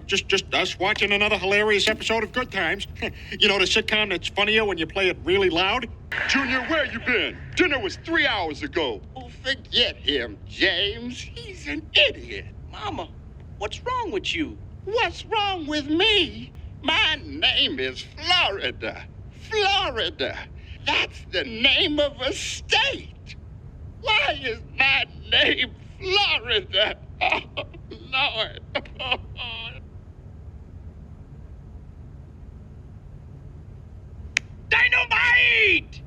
Just us watching another hilarious episode of Good Times. You know, the sitcom that's funnier when you play it really loud? Junior, where you been? Dinner was 3 hours ago. Oh, forget him, James. He's an idiot. Mama, what's wrong with you? What's wrong with me? My name is Florida. Florida. That's the name of a state. Why is my name Florida? Oh, Lord. Dynamite!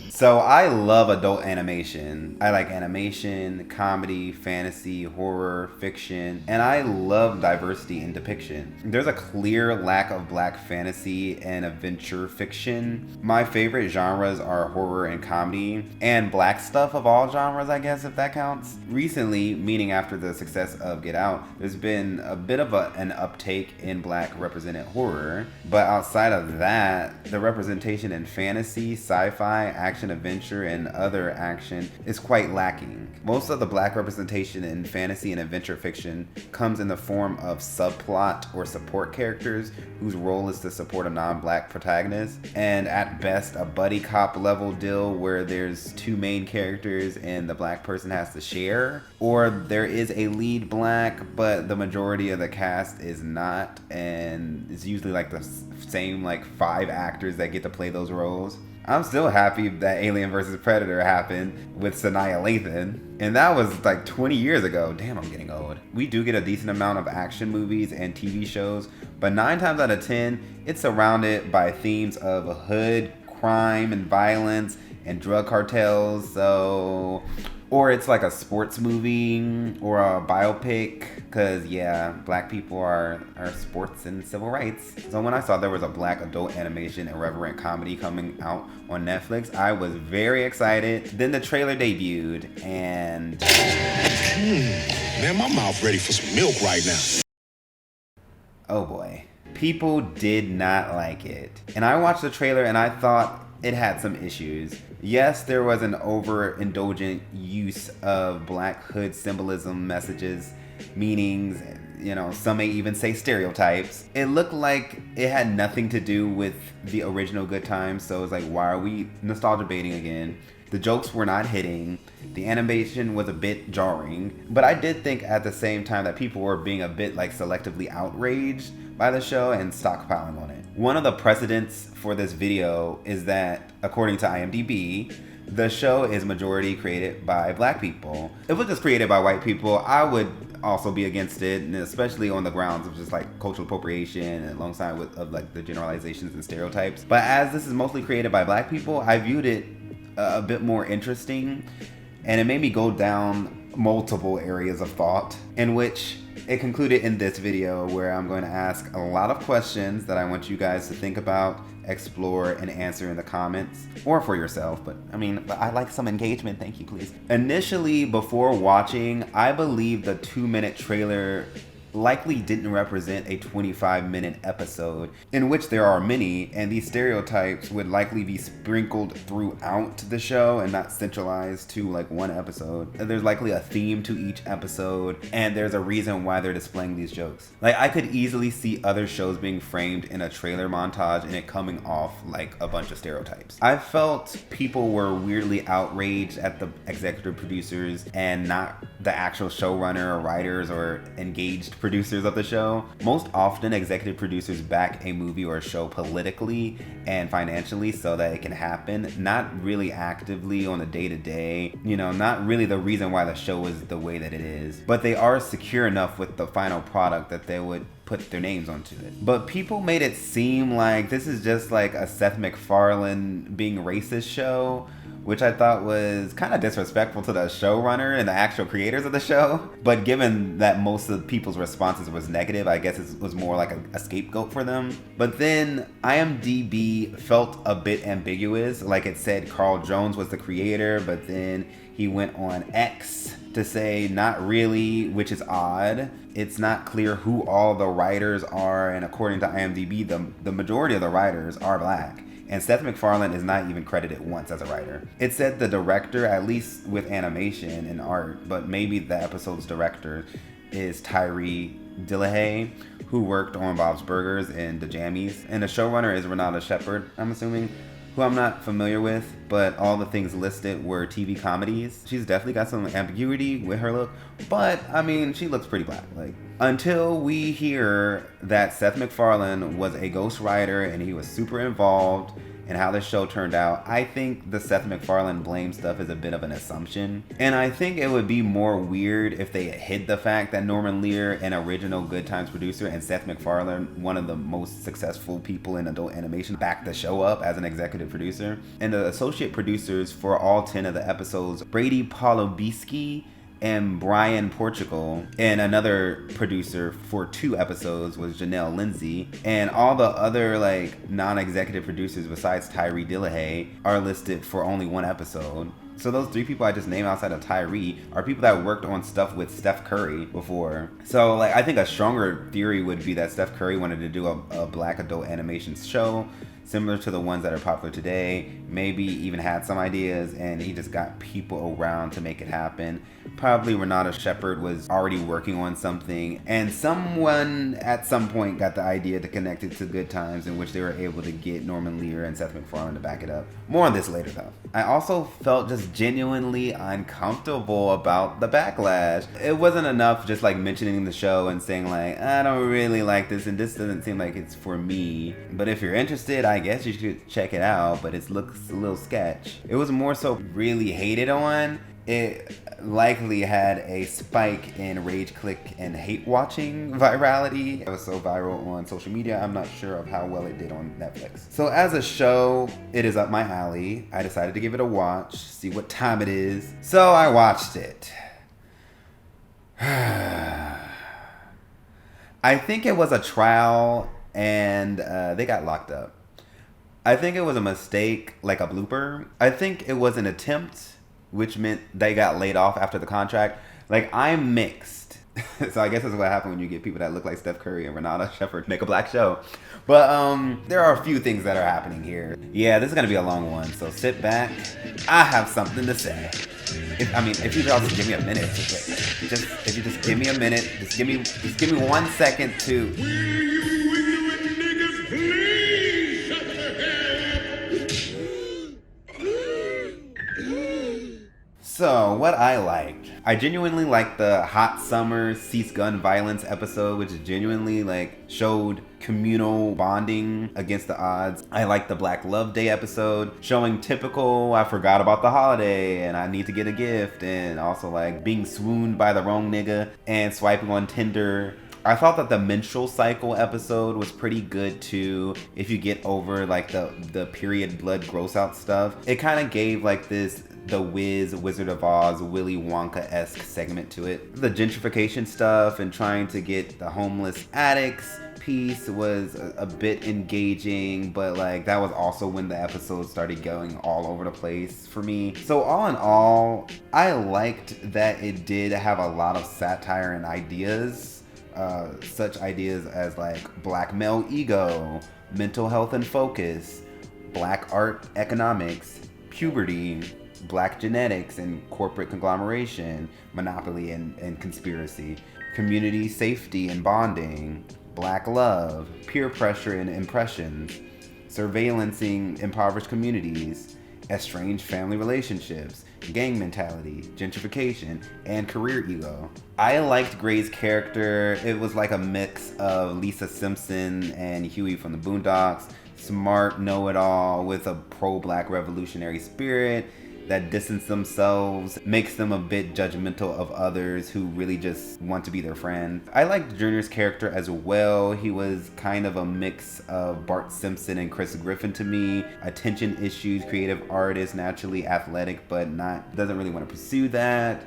So I love adult animation. I like animation, comedy, fantasy, horror, fiction, and I love diversity in depiction. There's a clear lack of black fantasy and adventure fiction. My favorite genres are horror and comedy, and black stuff of all genres, I guess, if that counts. Recently, meaning after the success of Get Out, there's been a bit of an uptake in black represented horror, but outside of that, the representation in fantasy, sci-fi, action, adventure, and other action is quite lacking. Most of the black representation in fantasy and adventure fiction comes in the form of subplot or support characters whose role is to support a non-black protagonist, and at best a buddy cop level deal where there's two main characters and the black person has to share, or there is a lead black but the majority of the cast is not, and it's usually like the same like 5 actors that get to play those roles. I'm still happy that Alien vs. Predator happened with Sanaa Lathan, and that was like 20 years ago. Damn, I'm getting old. We do get a decent amount of action movies and TV shows, but 9 times out of 10, it's surrounded by themes of hood, crime, and violence, and drug cartels, or it's like a sports movie or a biopic, because yeah, black people are sports and civil rights. So when I saw there was a black adult animation irreverent comedy coming out on Netflix, I was very excited. Then the trailer debuted, and Man, my mouth ready for some milk right now. oh boy, people did not like it. And I watched the trailer and I thought it had some issues. Yes, there was an overindulgent use of black hood symbolism, messages, meanings, you know, some may even say stereotypes. It looked like it had nothing to do with the original Good Times, so it's like, why are we nostalgia baiting again? The jokes were not hitting. The animation was a bit jarring, but I did think at the same time that people were being a bit like selectively outraged by the show and stockpiling on it. One of the precedents for this video is that, according to IMDb, the show is majority created by black people. If it was just created by white people, I would also be against it, and especially on the grounds of just like cultural appropriation and alongside with of like the generalizations and stereotypes. But as this is mostly created by black people, I viewed it a bit more interesting, and it made me go down multiple areas of thought, in which it concluded in this video where I'm going to ask a lot of questions that I want you guys to think about, explore, and answer in the comments, or for yourself, but I like some engagement, thank you, please. Initially, before watching, I believe the 2-minute trailer likely didn't represent a 25-minute episode, in which there are many, and these stereotypes would likely be sprinkled throughout the show and not centralized to like one episode. There's likely a theme to each episode, and there's a reason why they're displaying these jokes. Like, I could easily see other shows being framed in a trailer montage and it coming off like a bunch of stereotypes. I felt people were weirdly outraged at the executive producers and not the actual showrunner or writers or engaged producers of the show. Most often, executive producers back a movie or a show politically and financially so that it can happen, not really actively on the day-to-day, not really the reason why the show is the way that it is, but they are secure enough with the final product that they would put their names onto it. But people made it seem like this is just like a Seth MacFarlane being racist show, which I thought was kind of disrespectful to the showrunner and the actual creators of the show. But given that most of the people's responses was negative, I guess it was more like a scapegoat for them. But then IMDb felt a bit ambiguous. Like, it said Carl Jones was the creator, but then he went on X to say not really, which is odd. It's not clear who all the writers are, and according to IMDb, the majority of the writers are black. And Seth MacFarlane is not even credited once as a writer. It said the director, at least with animation and art, but maybe the episode's director, is Tyree Dillahay, who worked on Bob's Burgers and the Jammies. And the showrunner is Renata Shepard, I'm assuming, who I'm not familiar with, but all the things listed were TV comedies. She's definitely got some ambiguity with her look, but I mean, she looks pretty black. Like, until we hear that Seth MacFarlane was a ghostwriter and he was super involved in how this show turned out, I think the Seth MacFarlane blame stuff is a bit of an assumption. And I think it would be more weird if they hid the fact that Norman Lear, an original Good Times producer, and Seth MacFarlane, one of the most successful people in adult animation, backed the show up as an executive producer. And the associate producers for all 10 of the episodes, Brady Polobiski and Brian Portugal, and another producer for 2 episodes was Janelle Lindsay, and all the other like non-executive producers besides Tyree Dillahay are listed for only 1 episode. So those 3 people I just named outside of Tyree are people that worked on stuff with Steph Curry before. So like, I think a stronger theory would be that Steph Curry wanted to do a black adult animation show similar to the ones that are popular today, maybe even had some ideas, and he just got people around to make it happen. Probably Renata Shepard was already working on something, and someone at some point got the idea to connect it to Good Times, in which they were able to get Norman Lear and Seth MacFarlane to back it up. More on this later though. I also felt just genuinely uncomfortable about the backlash. It wasn't enough just like mentioning the show and saying like, I don't really like this and this doesn't seem like it's for me, but if you're interested, I guess you should check it out, but it looks a little sketch. It was more so really hated on. It likely had a spike in rage click and hate watching virality. It was so viral on social media, I'm not sure of how well it did on Netflix. So as a show, it is up my alley. I decided to give it a watch, see what time it is. So I watched it. I think it was a trial and they got locked up. I think it was a mistake, like a blooper. I think it was an attempt, which meant they got laid off after the contract. Like, I'm mixed. So I guess that's what happened when you get people that look like Steph Curry and Renata Shepard make a black show. But there are a few things that are happening here. Yeah, this is gonna be a long one, so sit back. I have something to say. If you just give me a minute, if you just give me a minute, just give me 1 second to. So, what I liked. I genuinely liked the Hot Summer Cease Gun Violence episode, which genuinely showed communal bonding against the odds. I liked the Black Love Day episode, showing typical I forgot about the holiday and I need to get a gift, and also being swooned by the wrong nigga and swiping on Tinder. I thought that the menstrual cycle episode was pretty good too, if you get over the period blood gross out stuff. It kind of gave this The Wiz, Wizard of Oz, Willy Wonka-esque segment to it. The gentrification stuff and trying to get the homeless addicts piece was a bit engaging, but that was also when the episode started going all over the place for me. So all in all, I liked that it did have a lot of satire and ideas. Such ideas as black male ego, mental health and focus, black art economics, puberty, black genetics and corporate conglomeration, monopoly and conspiracy, community safety and bonding, black love, peer pressure and impressions, surveillancing impoverished communities, estranged family relationships, gang mentality, gentrification, and career ego. I liked Gray's character. It was like a mix of Lisa Simpson and Huey from the Boondocks. Smart, know-it-all with a pro-black revolutionary spirit that distance themselves, makes them a bit judgmental of others who really just want to be their friend. I liked Junior's character as well. He was kind of a mix of Bart Simpson and Chris Griffin to me. Attention issues, creative artist, naturally athletic, but doesn't really want to pursue that.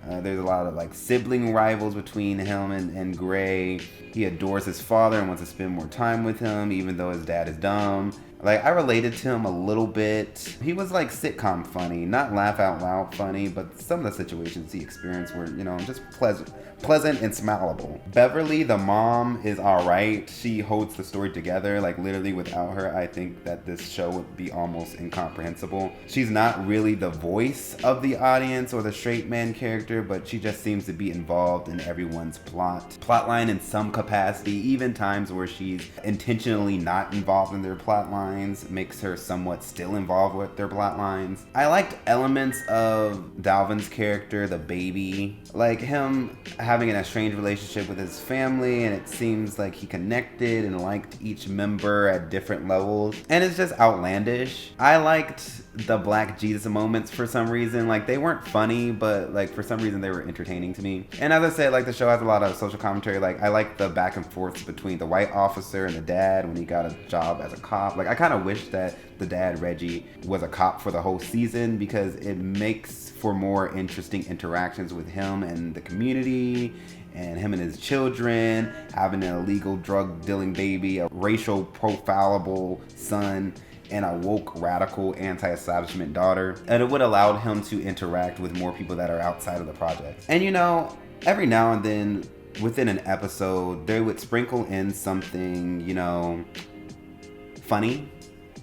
There's a lot of sibling rivals between him and Gray. He adores his father and wants to spend more time with him, even though his dad is dumb. Like, I related to him a little bit. He was like sitcom funny, not laugh out loud funny, but some of the situations he experienced were, just pleasant and smilable. Beverly, the mom, is alright. She holds the story together. Like, literally without her, I think that this show would be almost incomprehensible. She's not really the voice of the audience or the straight man character, but she just seems to be involved in everyone's plotline in some capacity. Even times where she's intentionally not involved in their plotlines makes her somewhat still involved with their plotlines. I liked elements of Dalvin's character, the baby, like him having an estranged relationship with his family, and it seems like he connected and liked each member at different levels, and it's just outlandish. I liked the Black Jesus moments for some reason. Like, they weren't funny, but like for some reason they were entertaining to me. And as I said, like, the show has a lot of social commentary. Like, I like the back and forth between the white officer and the dad when he got a job as a cop. Like, I kind of wish that the dad, Reggie, was a cop for the whole season, because it makes for more interesting interactions with him and the community, and him and his children, having an illegal drug dealing baby, a racial profilable son, and a woke, radical, anti-establishment daughter. And it would allow him to interact with more people that are outside of the project. And every now and then within an episode, they would sprinkle in something, funny.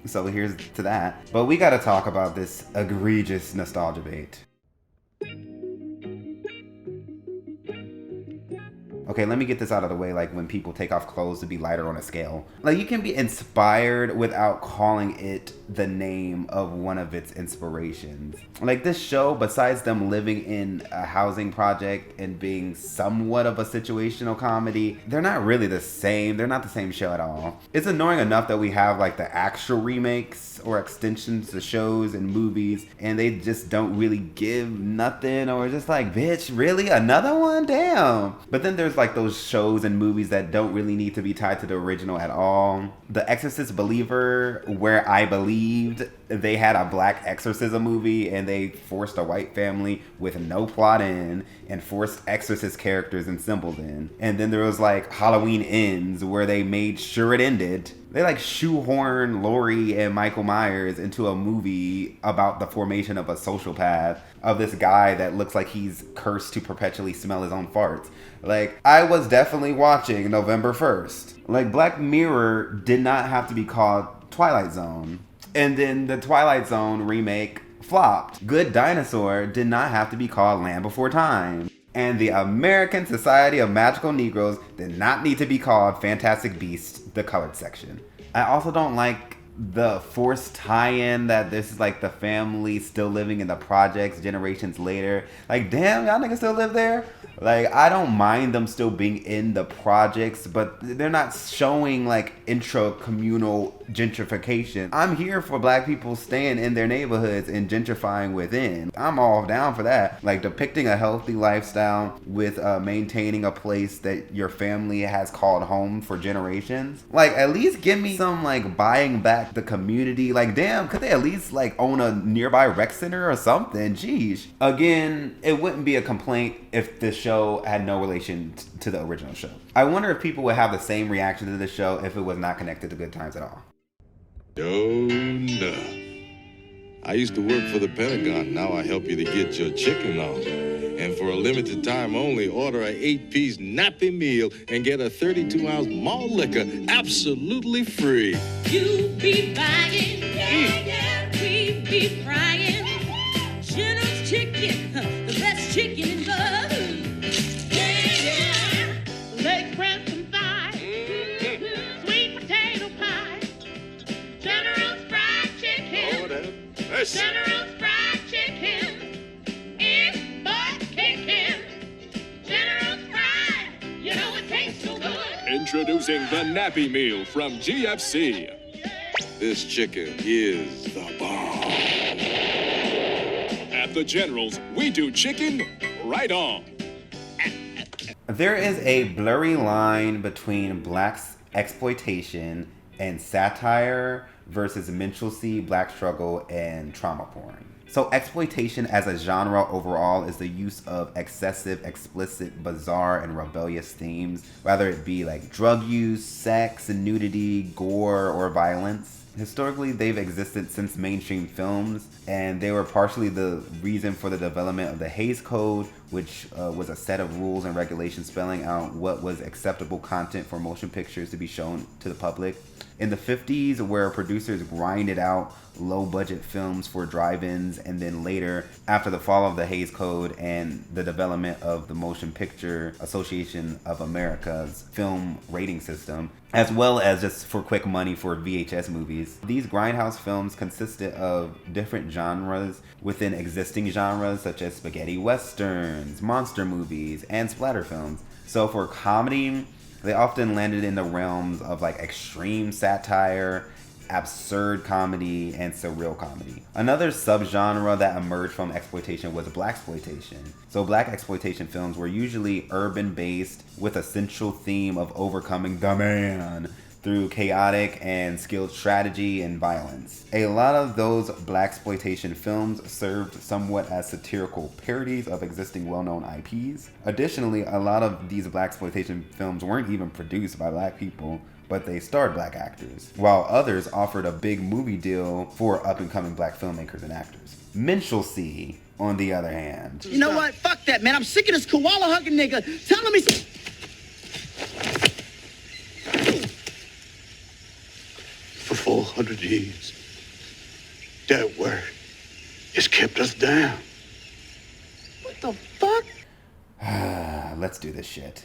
So here's to that. But we gotta talk about this egregious nostalgia bait. Okay, let me get this out of the way, like when people take off clothes to be lighter on a scale. Like, you can be inspired without calling it the name of one of its inspirations. Like, this show, besides them living in a housing project and being somewhat of a situational comedy, they're not really the same. They're not the same show at all. It's annoying enough that we have like the actual remakes or extensions to shows and movies, and they just don't really give nothing, or just like, bitch, really? Another one? Damn. But then there's like those shows and movies that don't really need to be tied to the original at all. The Exorcist Believer, where I believed they had a black exorcism movie and they forced a white family with no plot in and forced exorcist characters and symbols in. And then there was like Halloween Ends, where they made sure it ended. They like shoehorn Laurie and Michael Myers into a movie about the formation of a sociopath, of this guy that looks like he's cursed to perpetually smell his own farts. Like, I was definitely watching November 1st. Like, Black Mirror did not have to be called Twilight Zone. And then the Twilight Zone remake flopped. Good Dinosaur did not have to be called Land Before Time. And the American Society of Magical Negroes did not need to be called Fantastic Beasts, the colored section. I also don't like the forced tie-in that this is like the family still living in the projects generations later. Like, damn, y'all niggas still live there? Like, I don't mind them still being in the projects, but they're not showing like intra-communal gentrification. I'm here for black people staying in their neighborhoods and gentrifying within. I'm all down for that. Like, depicting a healthy lifestyle with maintaining a place that your family has called home for generations. Like, at least give me some like buying back the community. Like, damn, could they at least like own a nearby rec center or something? Jeez. Again, it wouldn't be a complaint if the show had no relation to the original show. I wonder if people would have the same reaction to the show if it was not connected to Good Times at all. Oh, no. I used to work for the Pentagon. Now I help you to get your chicken on. And for a limited time only, order a 8-piece nappy meal and get a 32-ounce malt liquor absolutely free. You be buying, yeah, we be frying. Generous chicken, the best chicken in the yeah. Legs, breast, and thighs, sweet potato pie, General's fried chicken, General's fried chicken, it's butt kicking, General's fried, you know it tastes so good. Introducing the Nappy Meal from GFC. This chicken is the bomb. At the General's, we do chicken right on. There is a blurry line between blaxploitation and satire versus minstrelsy, black struggle, and trauma porn. So exploitation as a genre overall is the use of excessive, explicit, bizarre, and rebellious themes, whether it be like drug use, sex, nudity, gore, or violence. Historically, they've existed since mainstream films, and they were partially the reason for the development of the Hays Code, which was a set of rules and regulations spelling out what was acceptable content for motion pictures to be shown to the public. In the 50s, where producers grinded out low-budget films for drive-ins, and then later, after the fall of the Hays Code and the development of the Motion Picture Association of America's film rating system, as well as just for quick money for VHS movies, these grindhouse films consisted of different genres within existing genres such as spaghetti westerns, monster movies, and splatter films. So for comedy, they often landed in the realms of like extreme satire, absurd comedy, and surreal comedy. Another subgenre that emerged from exploitation was blaxploitation. So black exploitation films were usually urban-based with a central theme of overcoming the man through chaotic and skilled strategy and violence. A lot of those blaxploitation films served somewhat as satirical parodies of existing well-known IPs. Additionally, a lot of these blaxploitation films weren't even produced by black people, but they starred black actors, while others offered a big movie deal for up-and-coming black filmmakers and actors. Minstrelsy, on the other hand. You know what? Fuck that, man. I'm sick of this koala-hugging nigga telling me... For 400 years, that word has kept us down. What the fuck? Let's do this shit.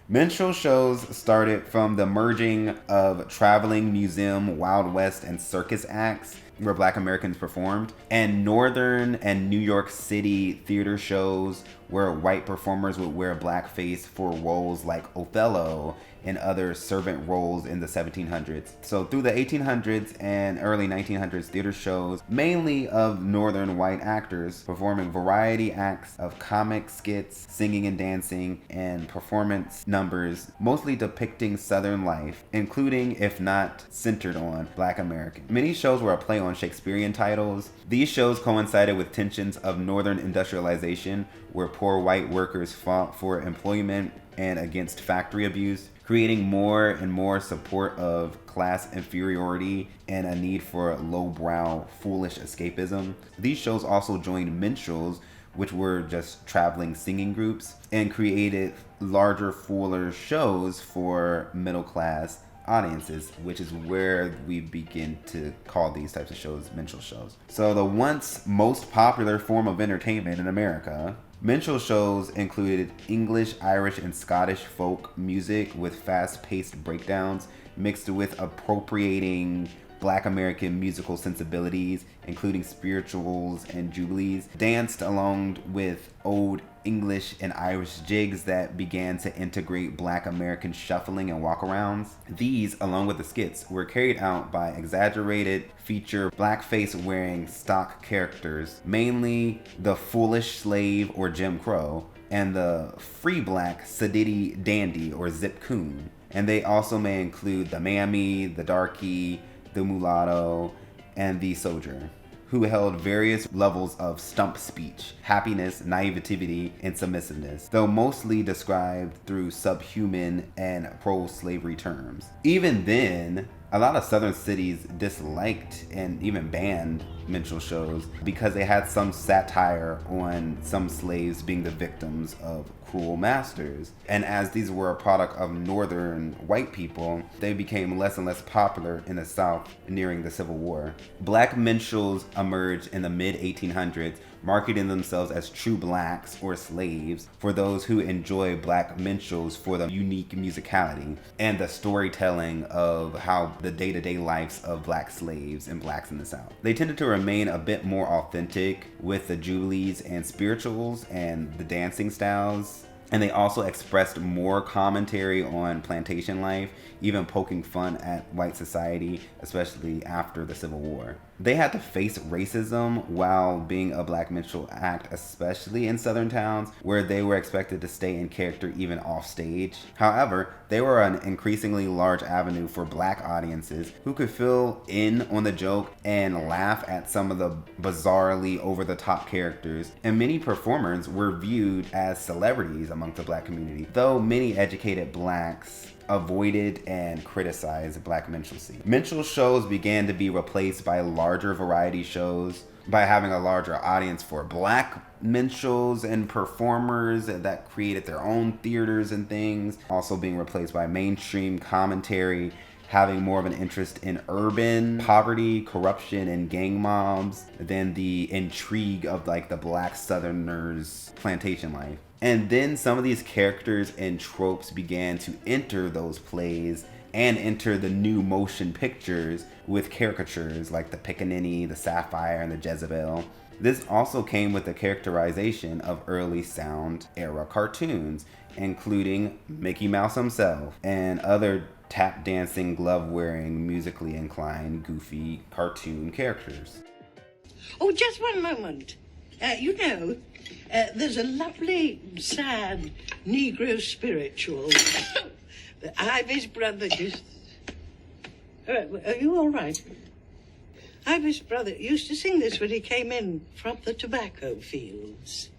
Minstrel shows started from the merging of traveling museum, Wild West, and circus acts where black Americans performed, and Northern and New York City theater shows where white performers would wear blackface for roles like Othello and other servant roles in the 1700s. So through the 1800s and early 1900s, theater shows, mainly of Northern white actors, performing variety acts of comic skits, singing and dancing, and performance numbers, mostly depicting Southern life, including, if not centered on, black Americans. Many shows were a play on Shakespearean titles. These shows coincided with tensions of Northern industrialization, where poor white workers fought for employment and against factory abuse, creating more and more support of class inferiority and a need for lowbrow, foolish escapism. These shows also joined minstrels, which were just traveling singing groups, and created larger, fuller shows for middle class audiences, which is where we begin to call these types of shows minstrel shows. So the once most popular form of entertainment in America, minstrel shows included English, Irish, and Scottish folk music with fast-paced breakdowns mixed with appropriating black American musical sensibilities, including spirituals and jubilees, danced along with old English and Irish jigs that began to integrate black American shuffling and walkarounds. These, along with the skits, were carried out by exaggerated feature blackface wearing stock characters, mainly the foolish slave or Jim Crow, and the free black sedity dandy or zip coon. And they also may include the mammy, the darky, the mulatto, and the soldier, who held various levels of stump speech, happiness, naivety, and submissiveness, though mostly described through subhuman and pro-slavery terms. Even then, a lot of southern cities disliked and even banned minstrel shows because they had some satire on some slaves being the victims of cruel masters. And as these were a product of northern white people, they became less and less popular in the South nearing the Civil War. Black minstrels emerged in the mid-1800s, marketing themselves as true blacks or slaves for those who enjoy black minstrels for the unique musicality and the storytelling of how the day-to-day lives of black slaves and blacks in the South. They tended to remain a bit more authentic with the jubilees and spirituals and the dancing styles. And they also expressed more commentary on plantation life, even poking fun at white society, especially after the Civil War. They had to face racism while being a black minstrel act, especially in southern towns where they were expected to stay in character even off stage. However, they were an increasingly large avenue for black audiences who could fill in on the joke and laugh at some of the bizarrely over-the-top characters, and many performers were viewed as celebrities among the black community, though many educated blacks avoided and criticized black minstrelsy. Minstrel shows began to be replaced by larger variety shows, by having a larger audience for black minstrels and performers that created their own theaters and things, also being replaced by mainstream commentary, having more of an interest in urban poverty, corruption, and gang mobs than the intrigue of like the black southerners' plantation life. And then some of these characters and tropes began to enter those plays and enter the new motion pictures with caricatures like the Pickaninny, the Sapphire, and the Jezebel. This also came with the characterization of early sound era cartoons, including Mickey Mouse himself and other tap dancing, glove wearing, musically inclined, goofy cartoon characters. Oh, just one moment. There's a lovely, sad Negro spiritual that Ivy's brother just... are you all right? Ivy's brother used to sing this when he came in from the tobacco fields.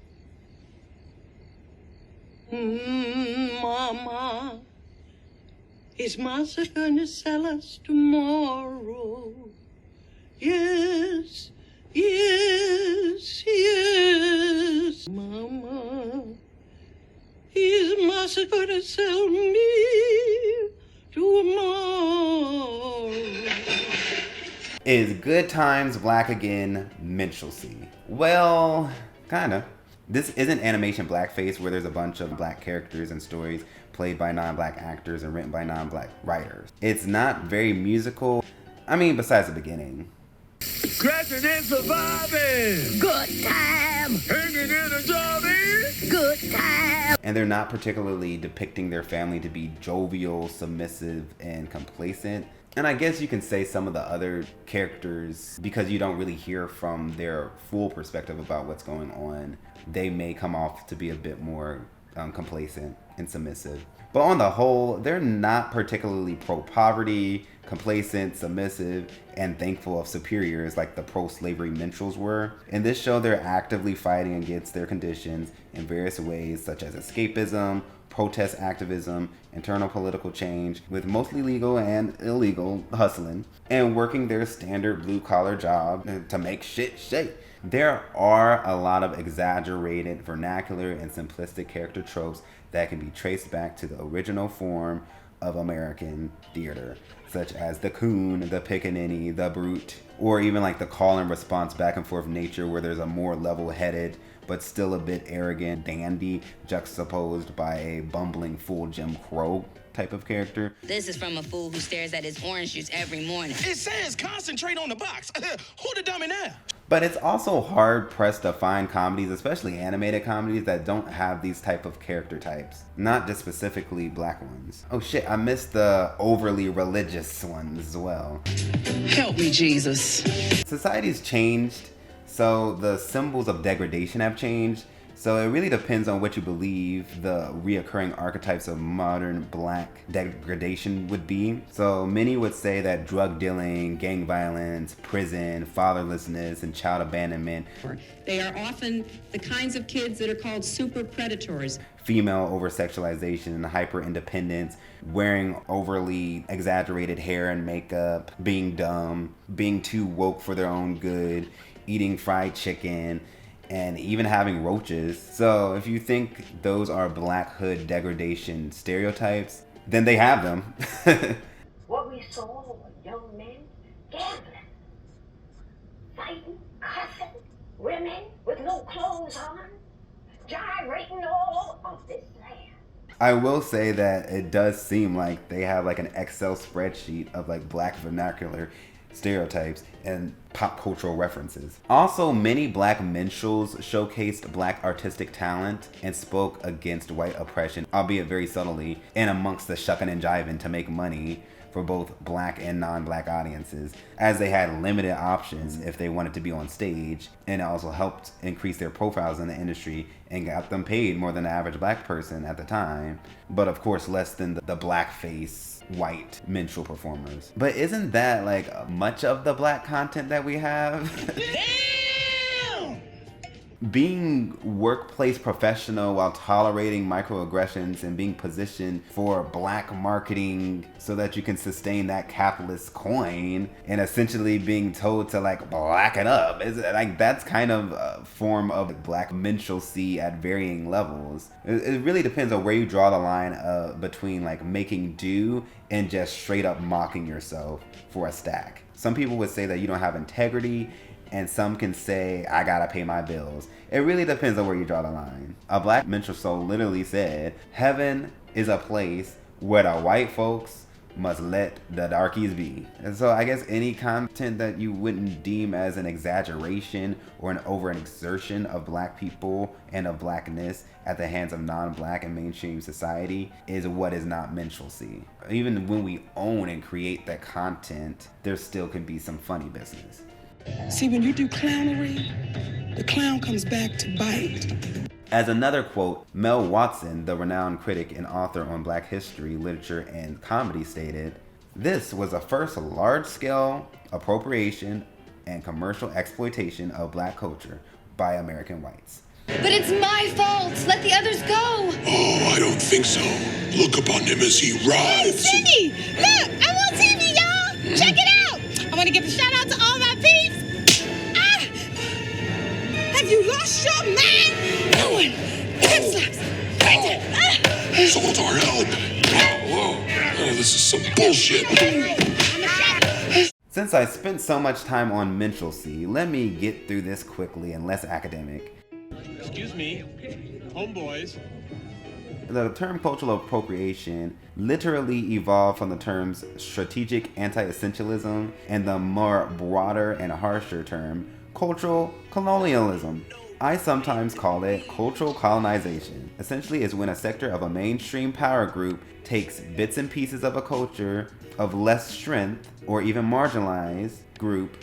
Mama, is Massa gonna sell us tomorrow? Yes, yes, yes, Mama, is Massa gonna sell me tomorrow? Is Good Times Black Again minstrelsy? Well, kinda. This isn't animation blackface where there's a bunch of black characters and stories played by non-black actors and written by non-black writers. It's not very musical. I mean, besides the beginning. Crashing and surviving. Good time. Hanging in a jolly. Good time. And they're not particularly depicting their family to be jovial, submissive, and complacent. And I guess you can say some of the other characters, because you don't really hear from their full perspective about what's going on, they may come off to be a bit more complacent and submissive. But on the whole, they're not particularly pro-poverty, complacent, submissive, and thankful of superiors like the pro-slavery minstrels were. In this show, they're actively fighting against their conditions in various ways, such as escapism, protest activism, internal political change, with mostly legal and illegal hustling, and working their standard blue-collar job to make shit shake. There are a lot of exaggerated vernacular and simplistic character tropes that can be traced back to the original form of American theater, such as the coon, the pickaninny, the brute, or even like the call and response back and forth nature where there's a more level-headed but still a bit arrogant dandy juxtaposed by a bumbling fool Jim Crow type of character. This is from a fool who stares at his orange juice every morning. It says concentrate on the box. Who the dummy now? But it's also hard pressed to find comedies, especially animated comedies, that don't have these type of character types. Not just specifically black ones. Oh shit, I missed the overly religious ones as well. Help me, Jesus. Society's changed, so the symbols of degradation have changed. So it really depends on what you believe the reoccurring archetypes of modern black degradation would be. So many would say that drug dealing, gang violence, prison, fatherlessness, and child abandonment. They are often the kinds of kids that are called super predators. Female over-sexualization and hyper-independence, wearing overly exaggerated hair and makeup, being dumb, being too woke for their own good, eating fried chicken, and even having roaches. So if you think those are black hood degradation stereotypes, then they have them. What we saw were young men gambling, fighting, cussing, women with no clothes on, gyrating all of this land. I will say that it does seem like they have like an Excel spreadsheet of like black vernacular stereotypes and pop cultural references. Also, many black minstrels showcased black artistic talent and spoke against white oppression, albeit very subtly, and amongst the shucking and jiving to make money for both black and non-black audiences, as they had limited options if they wanted to be on stage, and it also helped increase their profiles in the industry and got them paid more than the average black person at the time, but of course less than the blackface white minstrel performers. But isn't that like much of the black content that we have? Damn! being workplace professional while tolerating microaggressions and being positioned for black marketing so that you can sustain that capitalist coin and essentially being told to like blacken up. Is like that's kind of a form of black minstrelsy at varying levels. It really depends on where you draw the line between like making do and just straight up mocking yourself for a stack. Some people would say that you don't have integrity, and some can say, I gotta pay my bills. It really depends on where you draw the line. A black minstrel soul literally said, heaven is a place where the white folks must let the darkies be. And so I guess any content that you wouldn't deem as an exaggeration or an overexertion of black people and of blackness at the hands of non-black and mainstream society is what is not minstrelsy. Even when we own and create that content, there still can be some funny business. See, when you do clownery, the clown comes back to bite. As another quote, Mel Watson, the renowned critic and author on black history, literature, and comedy stated, "This was the first large-scale appropriation and commercial exploitation of black culture by American whites." But it's my fault. Let the others go. Oh, I don't think so. Look upon him as he rides. Hey, Cindy! Look! I'm on TV, y'all! Check it out! I want to give a shout-out to all my peeps. Have you lost your mind? Owen! Hip slaps! Right there! Soldier, help! Oh, this is some bullshit. Since I spent so much time on minstrelsy, let me get through this quickly and less academic. Excuse me, homeboys. The term cultural appropriation literally evolved from the terms strategic anti-essentialism and the more broader and harsher term cultural colonialism. I sometimes call it cultural colonization. Essentially, it's when a sector of a mainstream power group takes bits and pieces of a culture of less strength or even marginalized group,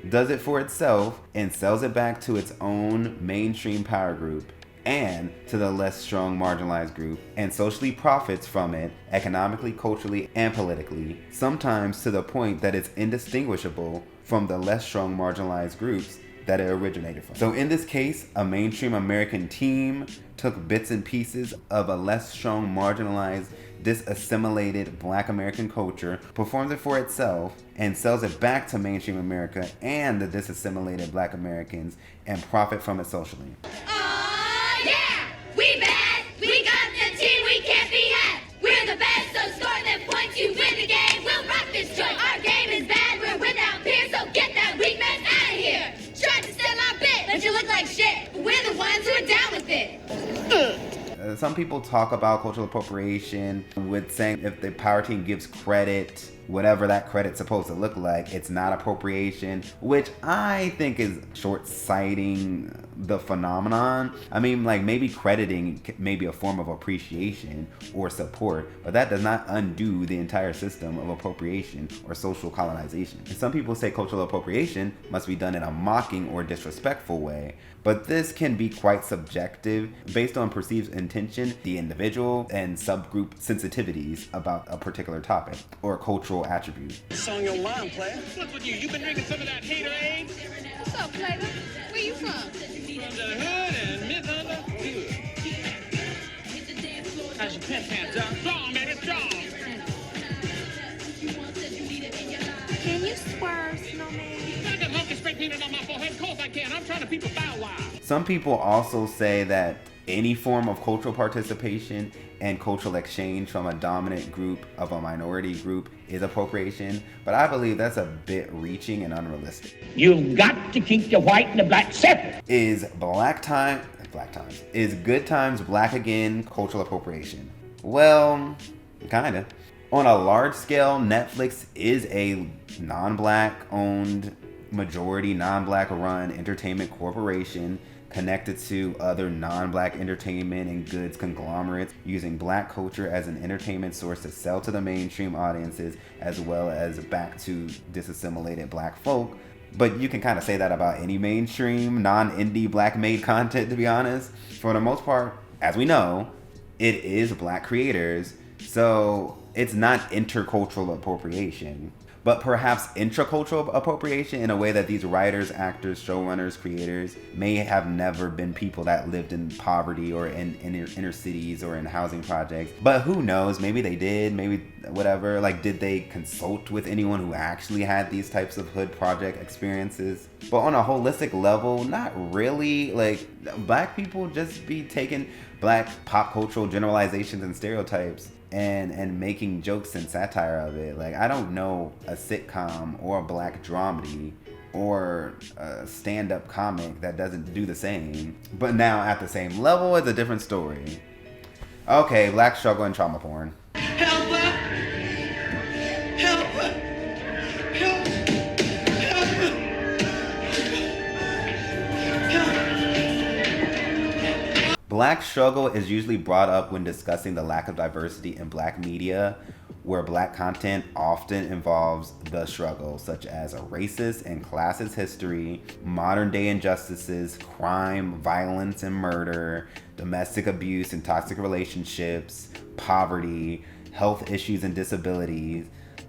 does it for itself, and sells it back to its own mainstream power group and to the less strong marginalized group, and socially profits from it economically, culturally, and politically, sometimes to the point that it's indistinguishable from the less strong marginalized groups that it originated from. So in this case, a mainstream American team took bits and pieces of a less strong marginalized, disassimilated black American culture, performs it for itself, and sells it back to mainstream America and the disassimilated black Americans and profit from it socially. Oh, yeah! We bad! We got the team, we can't be had! We're the best, so score them points, you win the game! We'll rock this joint! Our game is bad, we're without peer, so get that weak mess out of here! Try to steal our bit, but you look like shit! We're the ones who are down with it! Some people talk about cultural appropriation with saying if the power team gives credit, whatever that credit's supposed to look like, it's not appropriation, which I think is short-sighting the phenomenon. I mean, like, maybe crediting may be a form of appreciation or support, but that does not undo the entire system of appropriation or social colonization. And some people say cultural appropriation must be done in a mocking or disrespectful way, but this can be quite subjective based on perceived intention, the individual, and subgroup sensitivities about a particular topic or cultural attribute. What's on your mind, player? What's with you? You been drinking some of that haterade? What's up, Flavor? Where you from? From the hood and misunderstood. How's your pants, John? Strong, man, it's strong. Can you swerve, snowman? I got monkey spray painted on my forehead. Of course I can. I'm trying to people bow wow. Some people also say that any form of cultural participation and cultural exchange from a dominant group of a minority group is appropriation, but I believe that's a bit reaching and unrealistic. You've got to keep the white and the black separate. Is Is Good Times Black Again cultural appropriation? Well, kinda. On a large scale, Netflix is a non-black owned, majority non-black run entertainment corporation connected to other non-black entertainment and goods conglomerates, using black culture as an entertainment source to sell to the mainstream audiences as well as back to disassimilated black folk. But you can kind of say that about any mainstream, non-indie black-made content, to be honest. For the most part, as we know, it is black creators, so it's not intercultural appropriation. but perhaps intracultural appropriation in a way that these writers, actors, showrunners, creators may have never been people that lived in poverty or in inner cities or in housing projects. But who knows? Maybe they did, maybe whatever. Like, did they consult with anyone who actually had these types of hood project experiences? But on a holistic level, not really. Like, black people just be taking black pop cultural generalizations and stereotypes and making jokes and satire of it. Like, I don't know a sitcom or a black dramedy or a stand-up comic that doesn't do the same. But now at the same level, it's a different story. Okay, black struggle and trauma porn. Help her! Help her! Help! Help her! Black struggle is usually brought up when discussing the lack of diversity in black media, where black content often involves the struggle, such as a racist and classist history, modern day injustices, crime, violence and murder, domestic abuse and toxic relationships, poverty, health issues and disabilities,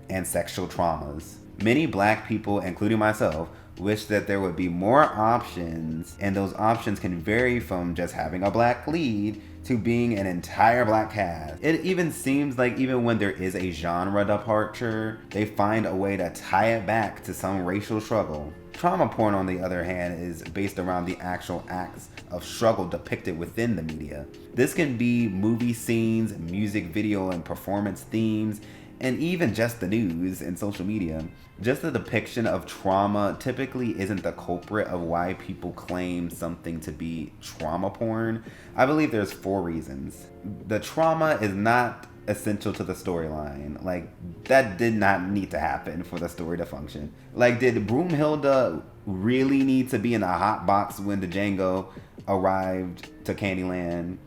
and sexual traumas. Many black people, including myself, wish that there would be more options, and those options can vary from just having a black lead to being an entire black cast. It even seems like even when there is a genre departure, they find a way to tie it back to some racial struggle. Trauma porn, on the other hand, is based around the actual acts of struggle depicted within the media. This can be movie scenes, music video and performance themes, and even just the news and social media. Just the depiction of trauma typically isn't the culprit of why people claim something to be trauma porn. I believe there's 4 reasons. The trauma is not essential to the storyline. Like, that did not need to happen for the story to function. Like, did Broomhilda really need to be in a hot box when the Django arrived to Candyland?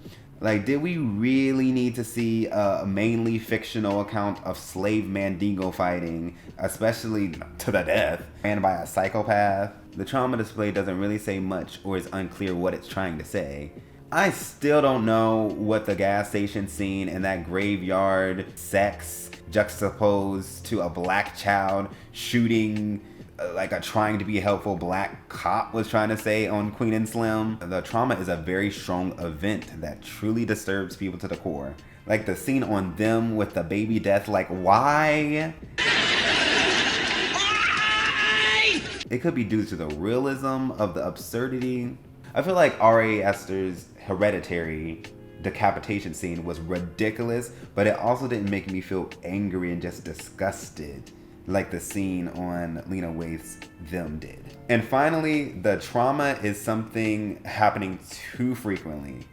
Like, did we really need to see a mainly fictional account of slave Mandingo fighting, especially to the death, ran by a psychopath? The trauma display doesn't really say much, or is unclear what it's trying to say. I still don't know what the gas station scene and that graveyard sex juxtaposed to a black child shooting like a trying to be helpful black cop was trying to say on Queen and Slim. The trauma is a very strong event that truly disturbs people to the core. Like the scene on them with the baby death, like why? It could be due to the realism of the absurdity. I feel like R.A. Esther's Hereditary decapitation scene was ridiculous, but it also didn't make me feel angry and just disgusted like the scene on Lena Waithe's Them did. And finally, the trauma is something happening too frequently.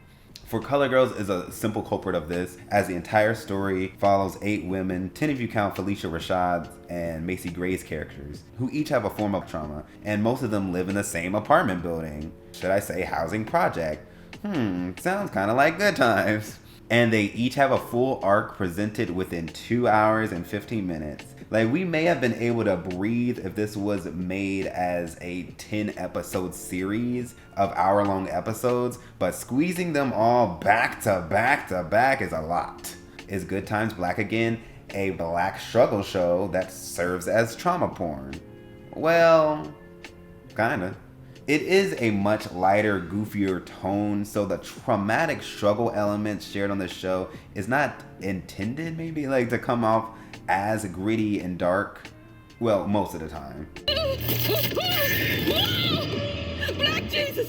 For Color Girls is a simple culprit of this, as the entire story follows 8 women, 10 if you count Felicia Rashad and Macy Gray's characters, who each have a form of trauma, and most of them live in the same apartment building. Should I say housing project? Sounds kind of like Good Times. And they each have a full arc presented within 2 hours and 15 minutes. Like, we may have been able to breathe if this was made as a 10 episode series of hour-long episodes, but squeezing them all back to back to back is a lot. Is Good Times Black Again a black struggle show that serves as trauma porn? Well, kinda. It is a much lighter, goofier tone, so the traumatic struggle elements shared on the show is not intended maybe like to come off as gritty and dark. Well, most of the time. Black Jesus!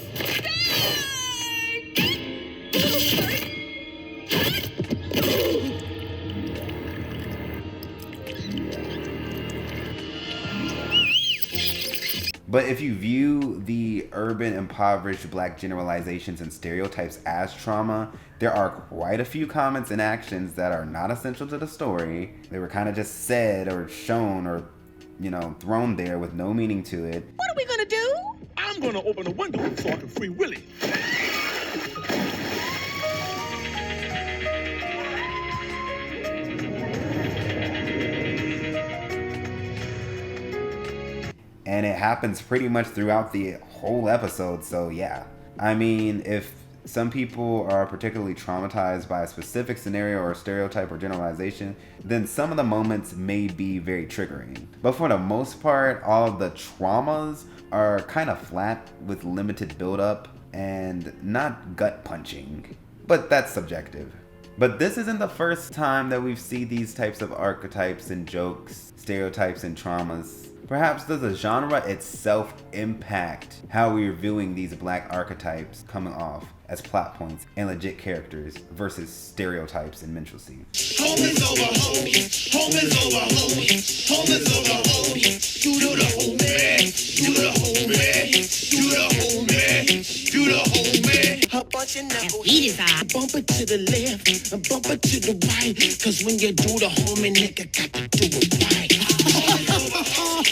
But if you view the urban impoverished black generalizations and stereotypes as trauma, there are quite a few comments and actions that are not essential to the story. They were kind of just said or shown or, thrown there with no meaning to it. What are we gonna do? I'm gonna open a window so I can free Willie. And it happens pretty much throughout the whole episode, so yeah. I mean, if some people are particularly traumatized by a specific scenario or stereotype or generalization, then some of the moments may be very triggering. But for the most part, all of the traumas are kind of flat with limited buildup and not gut punching. But that's subjective. But this isn't the first time that we've seen these types of archetypes and jokes, stereotypes and traumas. Perhaps does the genre itself impact how we're viewing these black archetypes coming off as plot points and legit characters versus stereotypes in minstrelsy? Home is over, homie. Home is over, homie. Home is over, homie. Do the homie. Do the homie. Do the homie. Do the homie. A bunch of knuckles. Bump it to the left and bump it to the right. Cause when you do the homie, nigga got to do it right.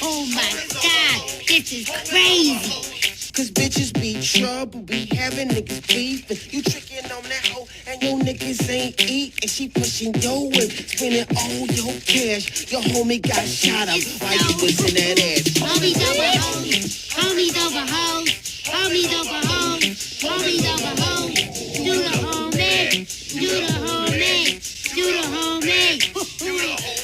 Oh my God, this is crazy. Cause bitches be trouble, be having niggas beefing. You tricking on that hoe and your niggas ain't eating. She pushing your whip, spending all your cash. Your homie got shot up while you was in that ass. Homies over hoes, homies over hoes, homies over hoes, homies over hoes. Do the homie, do the homie, do the homie. Do the homie.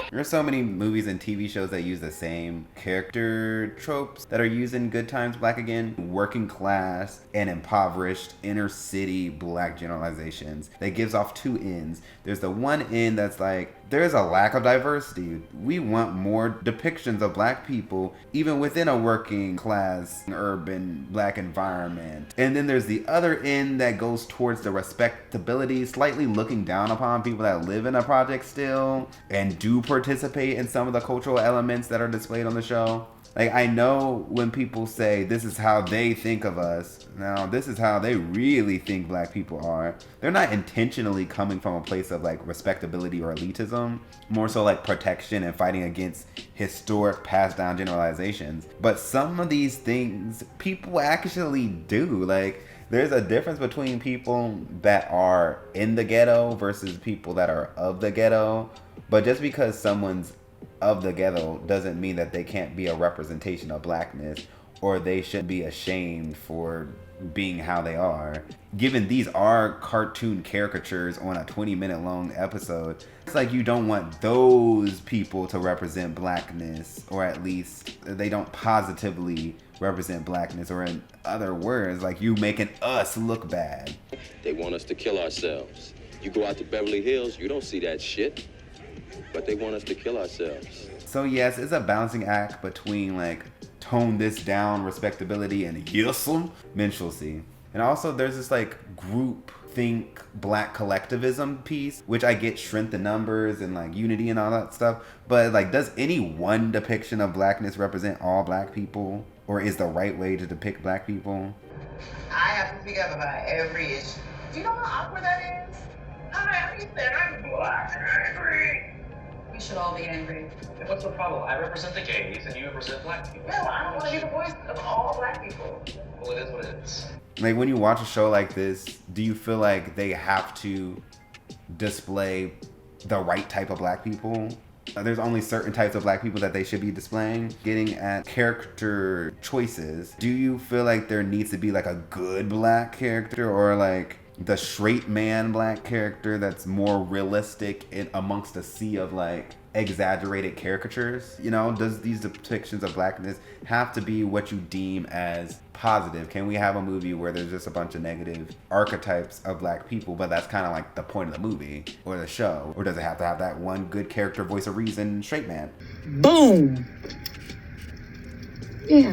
There are so many movies and TV shows that use the same character tropes that are used in Good Times Black Again. Working class and impoverished inner city black generalizations that gives off two ends. There's the one end that's like, there's a lack of diversity. We want more depictions of black people, even within a working class, urban black environment. And then there's the other end that goes towards the respectability, slightly looking down upon people that live in a project still and do participate in some of the cultural elements that are displayed on the show. Like, I know when people say this is how they think of us, now this is how they really think black people are. They're not intentionally coming from a place of like respectability or elitism, more so like protection and fighting against historic passed down generalizations. But some of these things people actually do. Like, there's a difference between people that are in the ghetto versus people that are of the ghetto. But just because someone's of the ghetto doesn't mean that they can't be a representation of blackness, or they shouldn't be ashamed for being how they are. Given these are cartoon caricatures on a 20-minute long episode, it's like you don't want those people to represent blackness, or at least they don't positively represent blackness, or in other words, like you making us look bad. They want us to kill ourselves. You go out to Beverly Hills, you don't see that shit. But they want us to kill ourselves. So yes, it's a balancing act between like tone this down respectability and yes'm minstrelsy. And also there's this like group think black collectivism piece, which I get strength in numbers and like unity and all that stuff. But like, does any one depiction of blackness represent all black people? Or is the right way to depict black people? I have to speak up about every issue. Do you know how awkward that is? Hi, I'm Ethan. I'm black and angry. We should all be angry. And what's the problem? I represent the gays and you represent black people. No, I don't want to be the voice of all black people. Well, it is what it is. Like, when you watch a show like this, do you feel like they have to display the right type of black people? There's only certain types of black people that they should be displaying. Getting at character choices, do you feel like there needs to be like a good black character, or like the straight man black character that's more realistic in amongst a sea of like exaggerated caricatures? You know, does these depictions of blackness have to be what you deem as positive? Can we have a movie where there's just a bunch of negative archetypes of black people, but that's kind of like the point of the movie or the show? Or does it have to have that one good character, voice of reason, straight man? Boom. Yeah.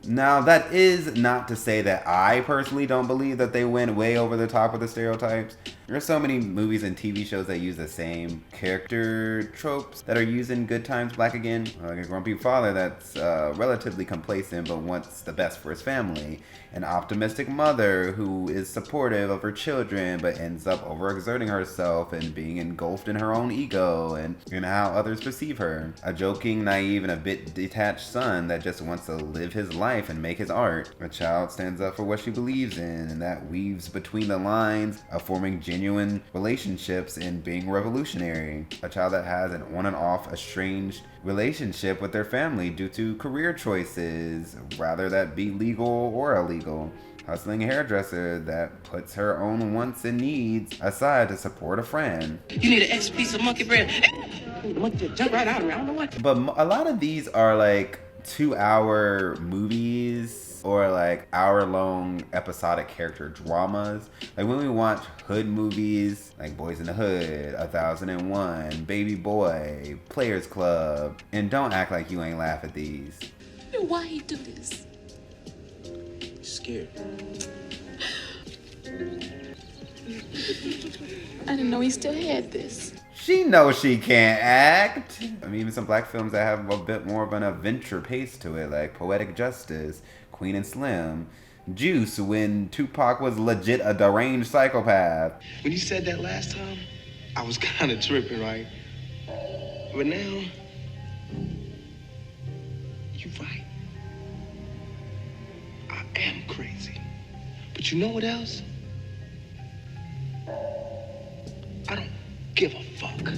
Now, that is not to say that I personally don't believe that they went way over the top with the stereotypes. There are so many movies and TV shows that use the same character tropes that are used in Good Times Black Again. Like a grumpy father that's relatively complacent but wants the best for his family. An optimistic mother who is supportive of her children but ends up overexerting herself and being engulfed in her own ego and how others perceive her. A joking, naive, and a bit detached son that just wants to live his life life and make his art. A child stands up for what she believes in, and that weaves between the lines of forming genuine relationships and being revolutionary. A child that has an on and off estranged relationship with their family due to career choices, rather that be legal or illegal. Hustling hairdresser that puts her own wants and needs aside to support a friend. You need an extra piece of monkey bread. The monkey just jump right out of me. I don't know what. But a lot of these are like 2-hour movies or like hour-long episodic character dramas. Like when we watch hood movies, like Boys in the Hood, 1001, Baby Boy, Players Club, and don't act like you ain't laugh at these. Why he do this? Scared. I didn't know he still had this. She knows she can't act. I mean, even some black films that have a bit more of an adventure pace to it, like Poetic Justice, Queen and Slim, Juice, when Tupac was legit a deranged psychopath. When you said that last time, I was kind of tripping, right? But now, you're right. I am crazy. But you know what else? I don't give a fuck.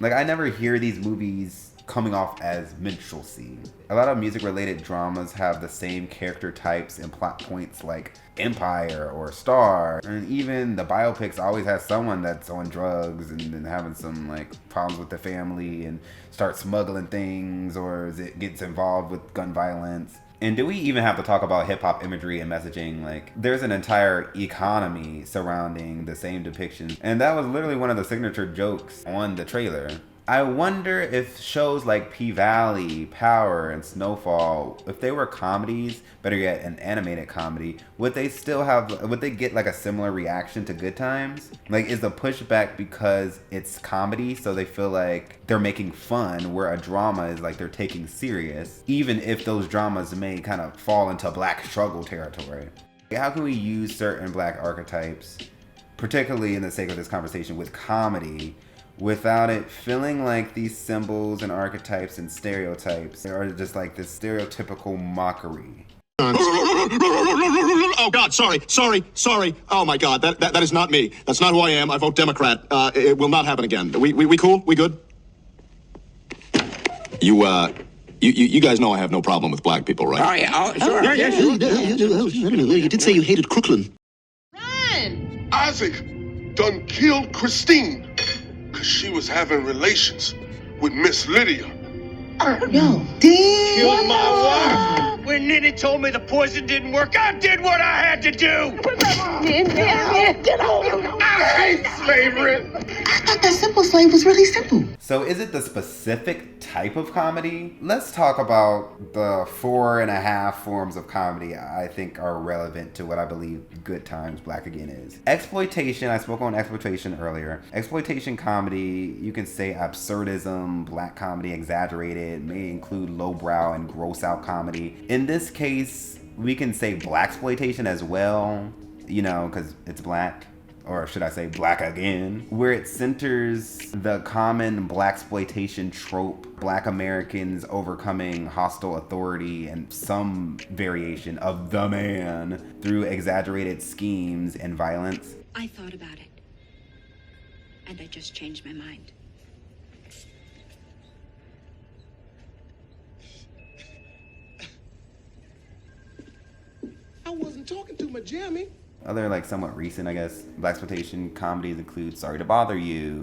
Like, I never hear these movies coming off as minstrelsy. A lot of music-related dramas have the same character types and plot points like Empire or Star. And even the biopics always have someone that's on drugs and having some like problems with the family and start smuggling things, or it gets involved with gun violence. And do we even have to talk about hip-hop imagery and messaging? Like, there's an entire economy surrounding the same depictions. And that was literally one of the signature jokes on the trailer. I wonder if shows like P-Valley, Power, and Snowfall, if they were comedies, better yet, an animated comedy, would they get like a similar reaction to Good Times? Like, is the pushback because it's comedy, so they feel like they're making fun, where a drama is like they're taking serious, even if those dramas may kind of fall into black struggle territory? How can we use certain black archetypes, particularly in the sake of this conversation, with comedy, without it feeling like these symbols and archetypes and stereotypes are just like this stereotypical mockery? Oh God, sorry. Oh my God, that is not me. That's not who I am. I vote Democrat. It will not happen again. We cool? We good? You guys know I have no problem with black people, right? Oh, yeah. Oh, sure. Yeah, sure. You did say you hated Crooklyn. Run! Isaac done killed Christine because she was having relations with Miss Lydia. Yo, Killed my wife. When Nini told me the poison didn't work, I did what I had to do. I hate slavery. I thought that simple slave was really simple. So is it the specific type of comedy? Let's talk about the 4.5 forms of comedy I think are relevant to what I believe Good Times Black Again is. Exploitation, I spoke on exploitation earlier. Exploitation comedy, you can say absurdism, black comedy, exaggerated, may include lowbrow and gross out comedy. In this case, we can say blaxploitation as well, you know, because it's black. Or should I say black again, where it centers the common blaxploitation trope, black Americans overcoming hostile authority and some variation of the man through exaggerated schemes and violence. I thought about it, and I just changed my mind. I wasn't talking to my jammy. Other like somewhat recent, I guess, blaxploitation comedies include Sorry to Bother You,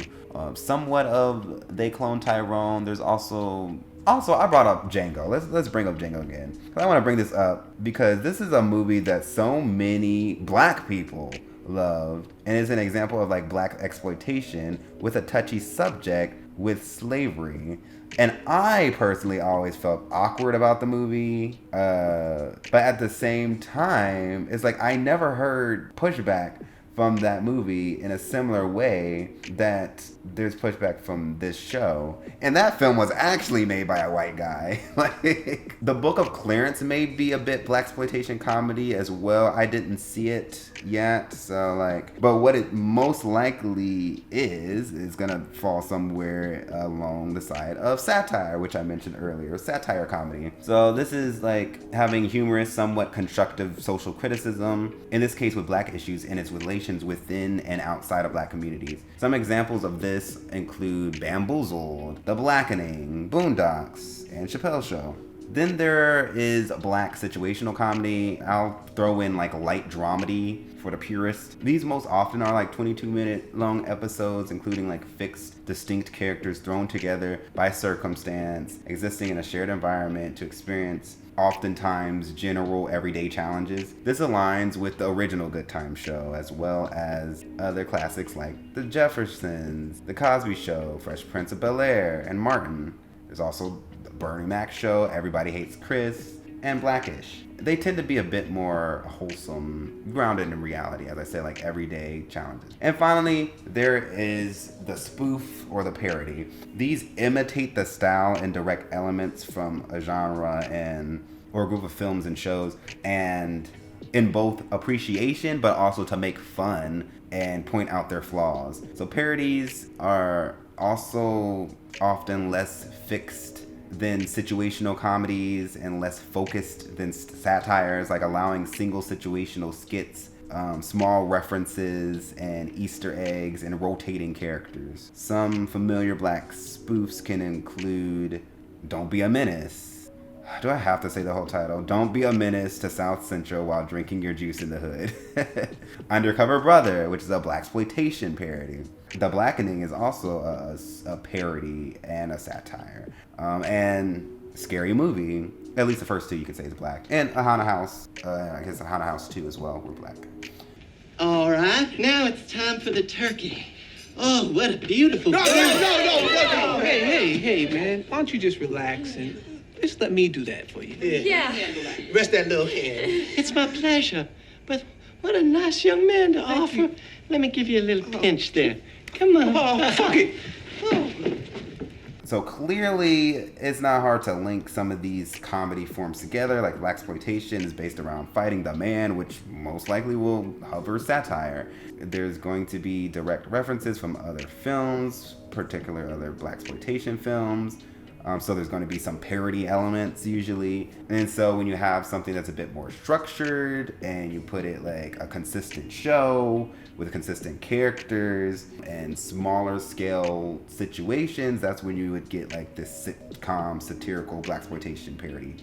somewhat of They Clone Tyrone. There's also I brought up Django. Let's bring up Django again. I want to bring this up because this is a movie that so many black people loved, and is an example of like black exploitation with a touchy subject with slavery. And I personally always felt awkward about the movie, but at the same time, it's like I never heard pushback from that movie in a similar way that there's pushback from this show. And that film was actually made by a white guy. Like, The Book of Clarence may be a bit blaxploitation comedy as well. I didn't see it yet, so like, but what it most likely is gonna fall somewhere along the side of satire, which I mentioned earlier, satire comedy. So this is like having humorous, somewhat constructive social criticism, in this case with black issues and its relations within and outside of black communities. Some examples of this include Bamboozled, The Blackening, Boondocks, and Chappelle's Show. Then there is black situational comedy. I'll throw in like light dramedy for the purists. These most often are like 22-minute long episodes, including like fixed, distinct characters thrown together by circumstance, existing in a shared environment to experience oftentimes general everyday challenges. This aligns with the original Good Time show, as well as other classics like The Jeffersons, The Cosby Show, Fresh Prince of Bel-Air, and Martin. There's also The Bernie Mac Show, Everybody Hates Chris, and Blackish. They tend to be a bit more wholesome, grounded in reality, as I said, like everyday challenges. And finally, there is the spoof or the parody. These imitate the style and direct elements from a genre or a group of films and shows, and in both appreciation, but also to make fun and point out their flaws. So parodies are also often less fixed than situational comedies and less focused than satires, like allowing single situational skits, small references and Easter eggs, and rotating characters. Some familiar black spoofs can include Don't Be a Menace. Do I have to say the whole title? Don't be a menace to South Central while drinking your juice in the hood. Undercover Brother, which is a blaxploitation parody. The Blackening is also a parody and a satire. And Scary Movie, at least the first two you could say is black. And A Haunted House, I guess A Haunted House 2 as well were black. All right, now it's time for the turkey. Oh, what a beautiful... No. Hey, man, why don't you just relax and just let me do that for you? Yeah. Rest that little hand. It's my pleasure. But what a nice young man to offer. Let me give you a little pinch there. Come on. Oh, fuck it. Oh. So clearly, it's not hard to link some of these comedy forms together. Like blaxploitation is based around fighting the man, which most likely will hover satire. There's going to be direct references from other films, particularly other blaxploitation films. So there's going to be some parody elements usually. And so when you have something that's a bit more structured and you put it like a consistent show with consistent characters and smaller scale situations, that's when you would get like this sitcom satirical blaxploitation parody.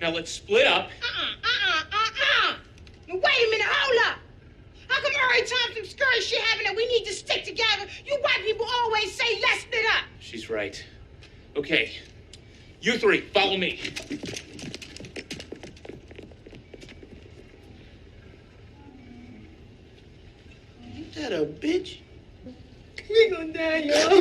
Now let's split up. Wait a minute, hold up. How come every time some scurry shit happen that we need to stick together, you white people always say let's split up? She's right. Okay, you three, follow me. Ain't that a bitch? We gonna die, yo.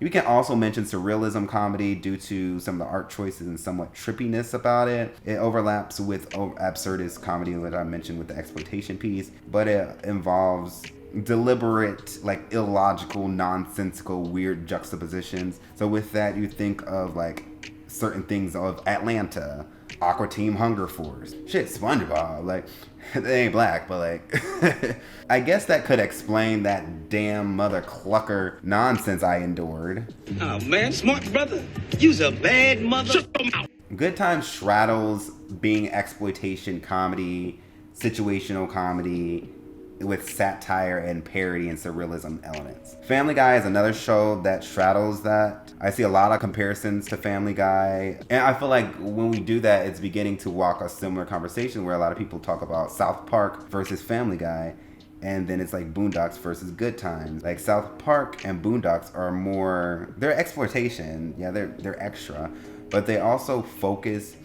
We can also mention surrealism comedy due to some of the art choices and somewhat trippiness about it. It overlaps with absurdist comedy, that I mentioned with the exploitation piece, but it involves deliberate, like illogical, nonsensical, weird juxtapositions. So with that, you think of like certain things of Atlanta, Aqua Team Hunger Force, shit, SpongeBob, like they ain't black, but like I guess that could explain that damn mother clucker nonsense I endured. Oh man, smart brother, you's a bad mother. Shut your mouth. Good Time straddles being exploitation comedy, situational comedy, with satire and parody and surrealism elements. Family Guy is another show that straddles that. I see a lot of comparisons to Family Guy, and I feel like when we do that, it's beginning to walk a similar conversation where a lot of people talk about South Park versus Family Guy, and then it's like Boondocks versus Good Times. Like South Park and Boondocks are more, they're exploitation, yeah, they're extra, but they also focus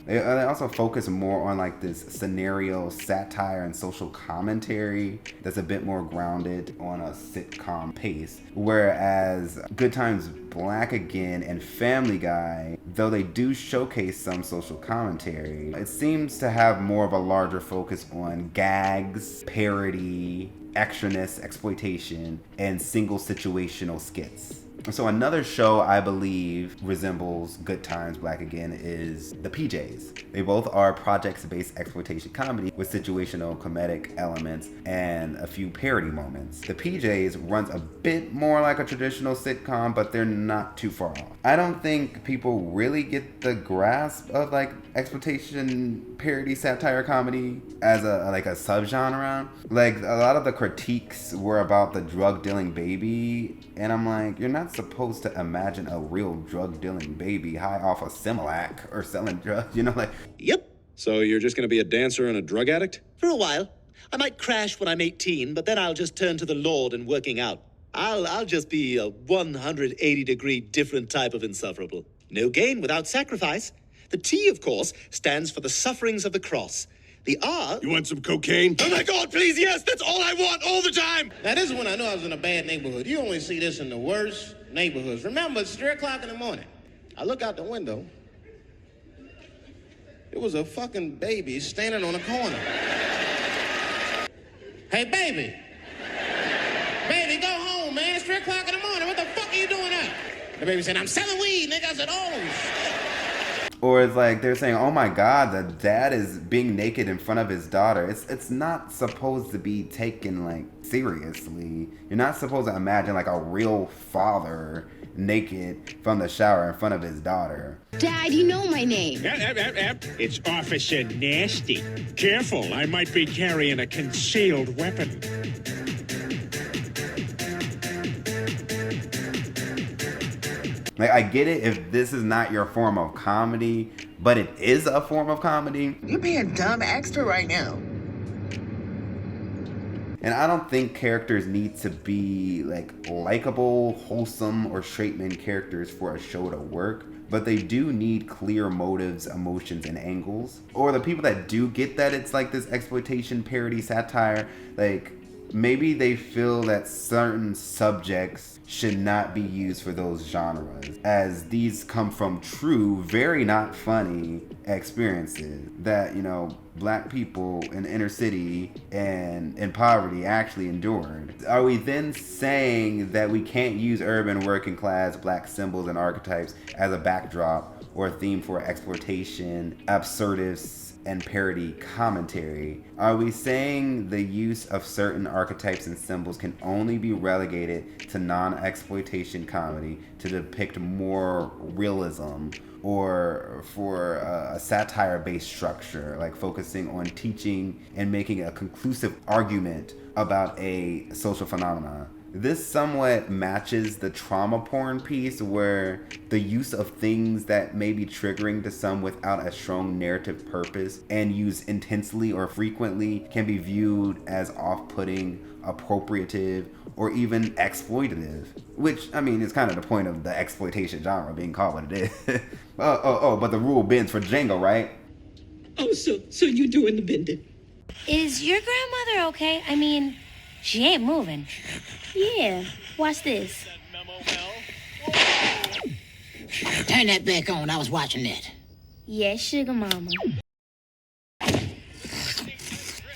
more on like this scenario, satire, and social commentary that's a bit more grounded on a sitcom pace. Whereas Good Times Black Again and Family Guy, though they do showcase some social commentary, it seems to have more of a larger focus on gags, parody, extraness, exploitation, and single situational skits. So another show I believe resembles Good Times Black Again is The PJs. They both are projects-based exploitation comedy with situational comedic elements and a few parody moments. The PJs runs a bit more like a traditional sitcom, but they're not too far off. I don't think people really get the grasp of like exploitation parody satire comedy as a subgenre. Like a lot of the critiques were about the drug dealing baby, and I'm like, you're not supposed to imagine a real drug dealing baby high off a Similac or selling drugs, you know, like. Yep. So you're just gonna be a dancer and a drug addict? For a while. I might crash when I'm 18, but then I'll just turn to the Lord and working out. I'll just be a 180-degree different type of insufferable. No gain without sacrifice. The T, of course, stands for the sufferings of the cross. The R... You want some cocaine? Oh my God, please, yes! That's all I want, all the time! Now, this is when I knew I was in a bad neighborhood. You only see this in the worst neighborhoods. Remember, it's 3 o'clock in the morning. I look out the window. It was a fucking baby standing on a corner. Hey, baby. Baby, go home, man. It's 3 o'clock in the morning. What the fuck are you doing up? The baby said, I'm selling weed, nigga. I said, oh, shit. Or it's like they're saying, oh my God, the dad is being naked in front of his daughter. It's not supposed to be taken like seriously. You're not supposed to imagine like a real father naked from the shower in front of his daughter. Dad, you know my name. It's Officer Nasty. Careful, I might be carrying a concealed weapon. Like, I get it if this is not your form of comedy, but it is a form of comedy. You're being dumb extra right now. And I don't think characters need to be like likable, wholesome, or straight men characters for a show to work, but they do need clear motives, emotions, and angles. Or the people that do get that it's like this exploitation, parody, satire, like maybe they feel that certain subjects should not be used for those genres, as these come from true, very not funny experiences that, you know, black people in the inner city and in poverty actually endured. Are we then saying that we can't use urban working class black symbols and archetypes as a backdrop or a theme for exploitation, absurdist, and parody commentary? Are we saying the use of certain archetypes and symbols can only be relegated to non-exploitation comedy to depict more realism, or for a satire-based structure, like focusing on teaching and making a conclusive argument about a social phenomenon? This somewhat matches the trauma porn piece, where the use of things that may be triggering to some without a strong narrative purpose and used intensely or frequently can be viewed as off-putting, appropriative, or even exploitative. Which, I mean, is kind of the point of the exploitation genre being called what it is. But the rule bends for Django, right? Oh, so you doing the bending? Is your grandmother okay? I mean, she ain't moving. Yeah, watch this. Turn that back on. I was watching that. Yes, sugar mama.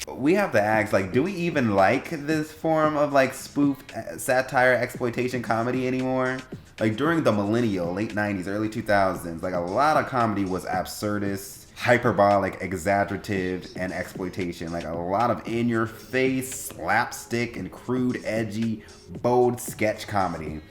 We have to ask, like, do we even like this form of like spoof, satire, exploitation comedy anymore? Like during the millennial, late 90s, early 2000s, like a lot of comedy was absurdist, hyperbolic, exaggerative, and exploitation. Like a lot of in-your-face, slapstick, and crude, edgy, bold sketch comedy.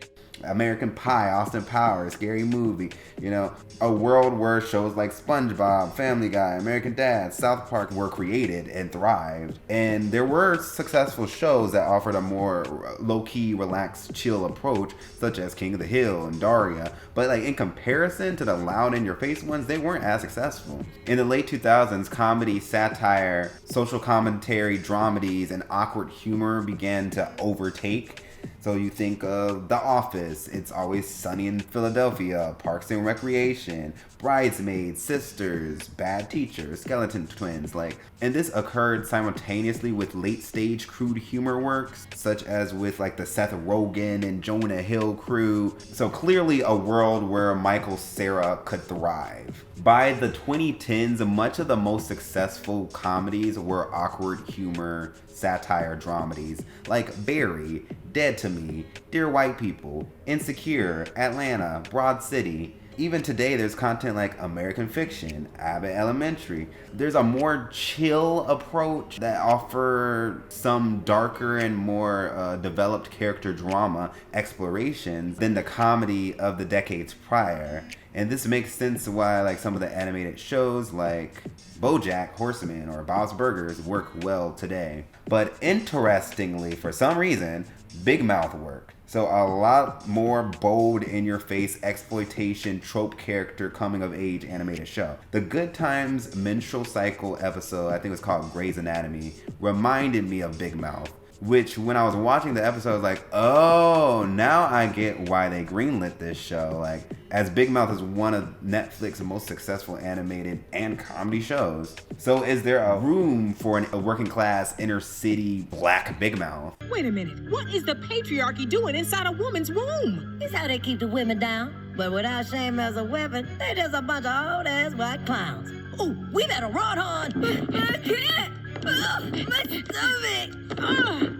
American Pie, Austin Powers, Scary Movie, you know, a world where shows like SpongeBob, Family Guy, American Dad, South Park were created and thrived. And there were successful shows that offered a more low-key, relaxed, chill approach, such as King of the Hill and Daria. But like in comparison to the loud in-your-face ones, they weren't as successful. In the late 2000s, comedy, satire, social commentary, dramedies, and awkward humor began to overtake So you think of The Office, It's Always Sunny in Philadelphia, Parks and Recreation, Bridesmaids, Sisters, Bad Teacher, Skeleton Twins, and this occurred simultaneously with late stage crude humor works, such as with the Seth Rogen and Jonah Hill crew. So clearly a world where Michael Cera could thrive. By the 2010s, much of the most successful comedies were awkward humor, satire dramedies, like Barry, Dead to Me, Dear White People, Insecure, Atlanta, Broad City. Even today, there's content like American Fiction, Abbott Elementary. There's a more chill approach that offer some darker and more developed character drama explorations than the comedy of the decades prior. And this makes sense why some of the animated shows like BoJack Horseman or Bob's Burgers work well today. But interestingly, for some reason, Big Mouth worked. So a lot more bold, in-your-face exploitation trope character coming of age animated show. The Good Times Minstrel Cycle episode, I think it was called Grey's Anatomy, reminded me of Big Mouth. Which, when I was watching the episode, I was like, oh, now I get why they greenlit this show. As Big Mouth is one of Netflix's most successful animated and comedy shows. So is there a room for a working class inner city black Big Mouth? Wait a minute. What is the patriarchy doing inside a woman's womb? It's how they keep the women down. But without shame as a weapon, they just a bunch of old-ass white clowns. Oh, we better run on. I can't. My stomach.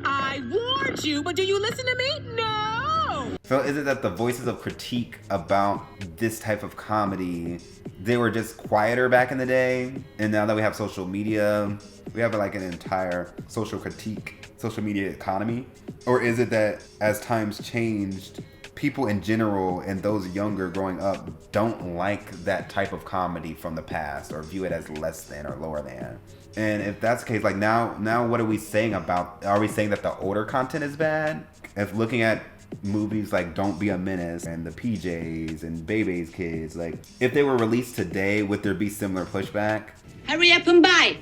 I warned you, but do you listen to me? No. So is it that the voices of critique about this type of comedy, they were just quieter back in the day, and now that we have social media, we have an entire social media economy? Or is it that as times changed, people in general and those younger growing up don't like that type of comedy from the past or view it as less than or lower than? And if that's the case, now what are we saying about, are we saying that the older content is bad? If looking at movies like Don't Be a Menace and The PJs and Bebe's Kids, if they were released today, would there be similar pushback? Hurry up and buy.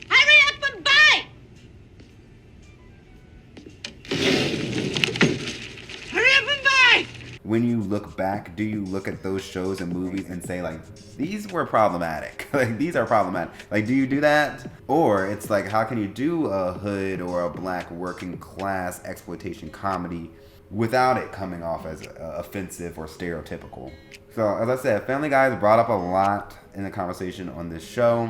Hurry up and buy. Hurry up and buy. When you look back, do you look at those shows and movies and say these were problematic? These are problematic. Do you do that? Or it's how can you do a hood or a black working class exploitation comedy without it coming off as offensive or stereotypical? So as I said, Family Guy is brought up a lot in the conversation on this show,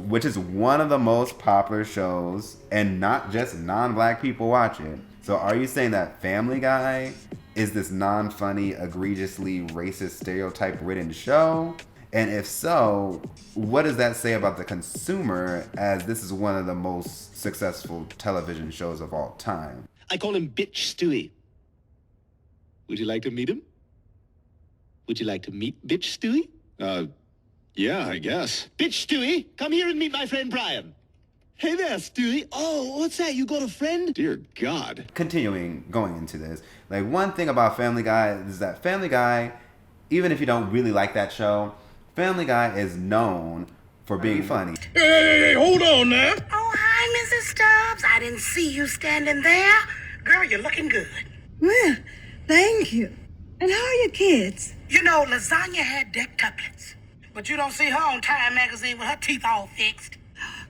which is one of the most popular shows, and not just non-black people watch it. So are you saying that Family Guy is this non-funny, egregiously racist, stereotype-ridden show? And if so, what does that say about the consumer, as this is one of the most successful television shows of all time? I call him Bitch Stewie. Would you like to meet him? Would you like to meet Bitch Stewie? Yeah, I guess. Bitch Stewie, come here and meet my friend Brian. Hey there, Stewie. Oh, what's that? You got a friend? Dear God. Going into this, one thing about Family Guy is that Family Guy, even if you don't really like that show, Family Guy is known for being funny. Hey, hold on now. Oh, hi, Mrs. Stubbs. I didn't see you standing there. Girl, you're looking good. Well, thank you. And how are your kids? You know, Lasagna had dectuplets. But you don't see her on Time magazine with her teeth all fixed.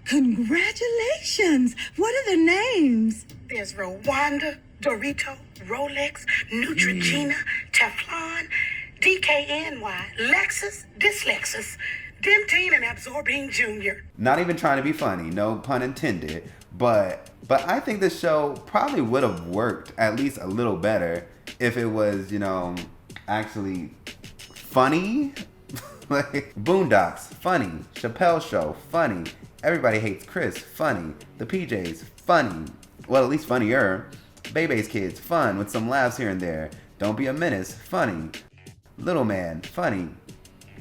Congratulations. What are their names? There's Rwanda, Dorito, Rolex, Neutrogena, Teflon, DKNY, Lexus, Dyslexus, Dentine, and Absorbing Jr. Not even trying to be funny, no pun intended, but I think this show probably would have worked at least a little better if it was, actually funny. Boondocks, funny. Chappelle Show, funny. Everybody Hates Chris, funny. The PJs, funny. Well, at least funnier. Bebe's Kids, fun with some laughs here and there. Don't Be a Menace, funny. Little Man, funny.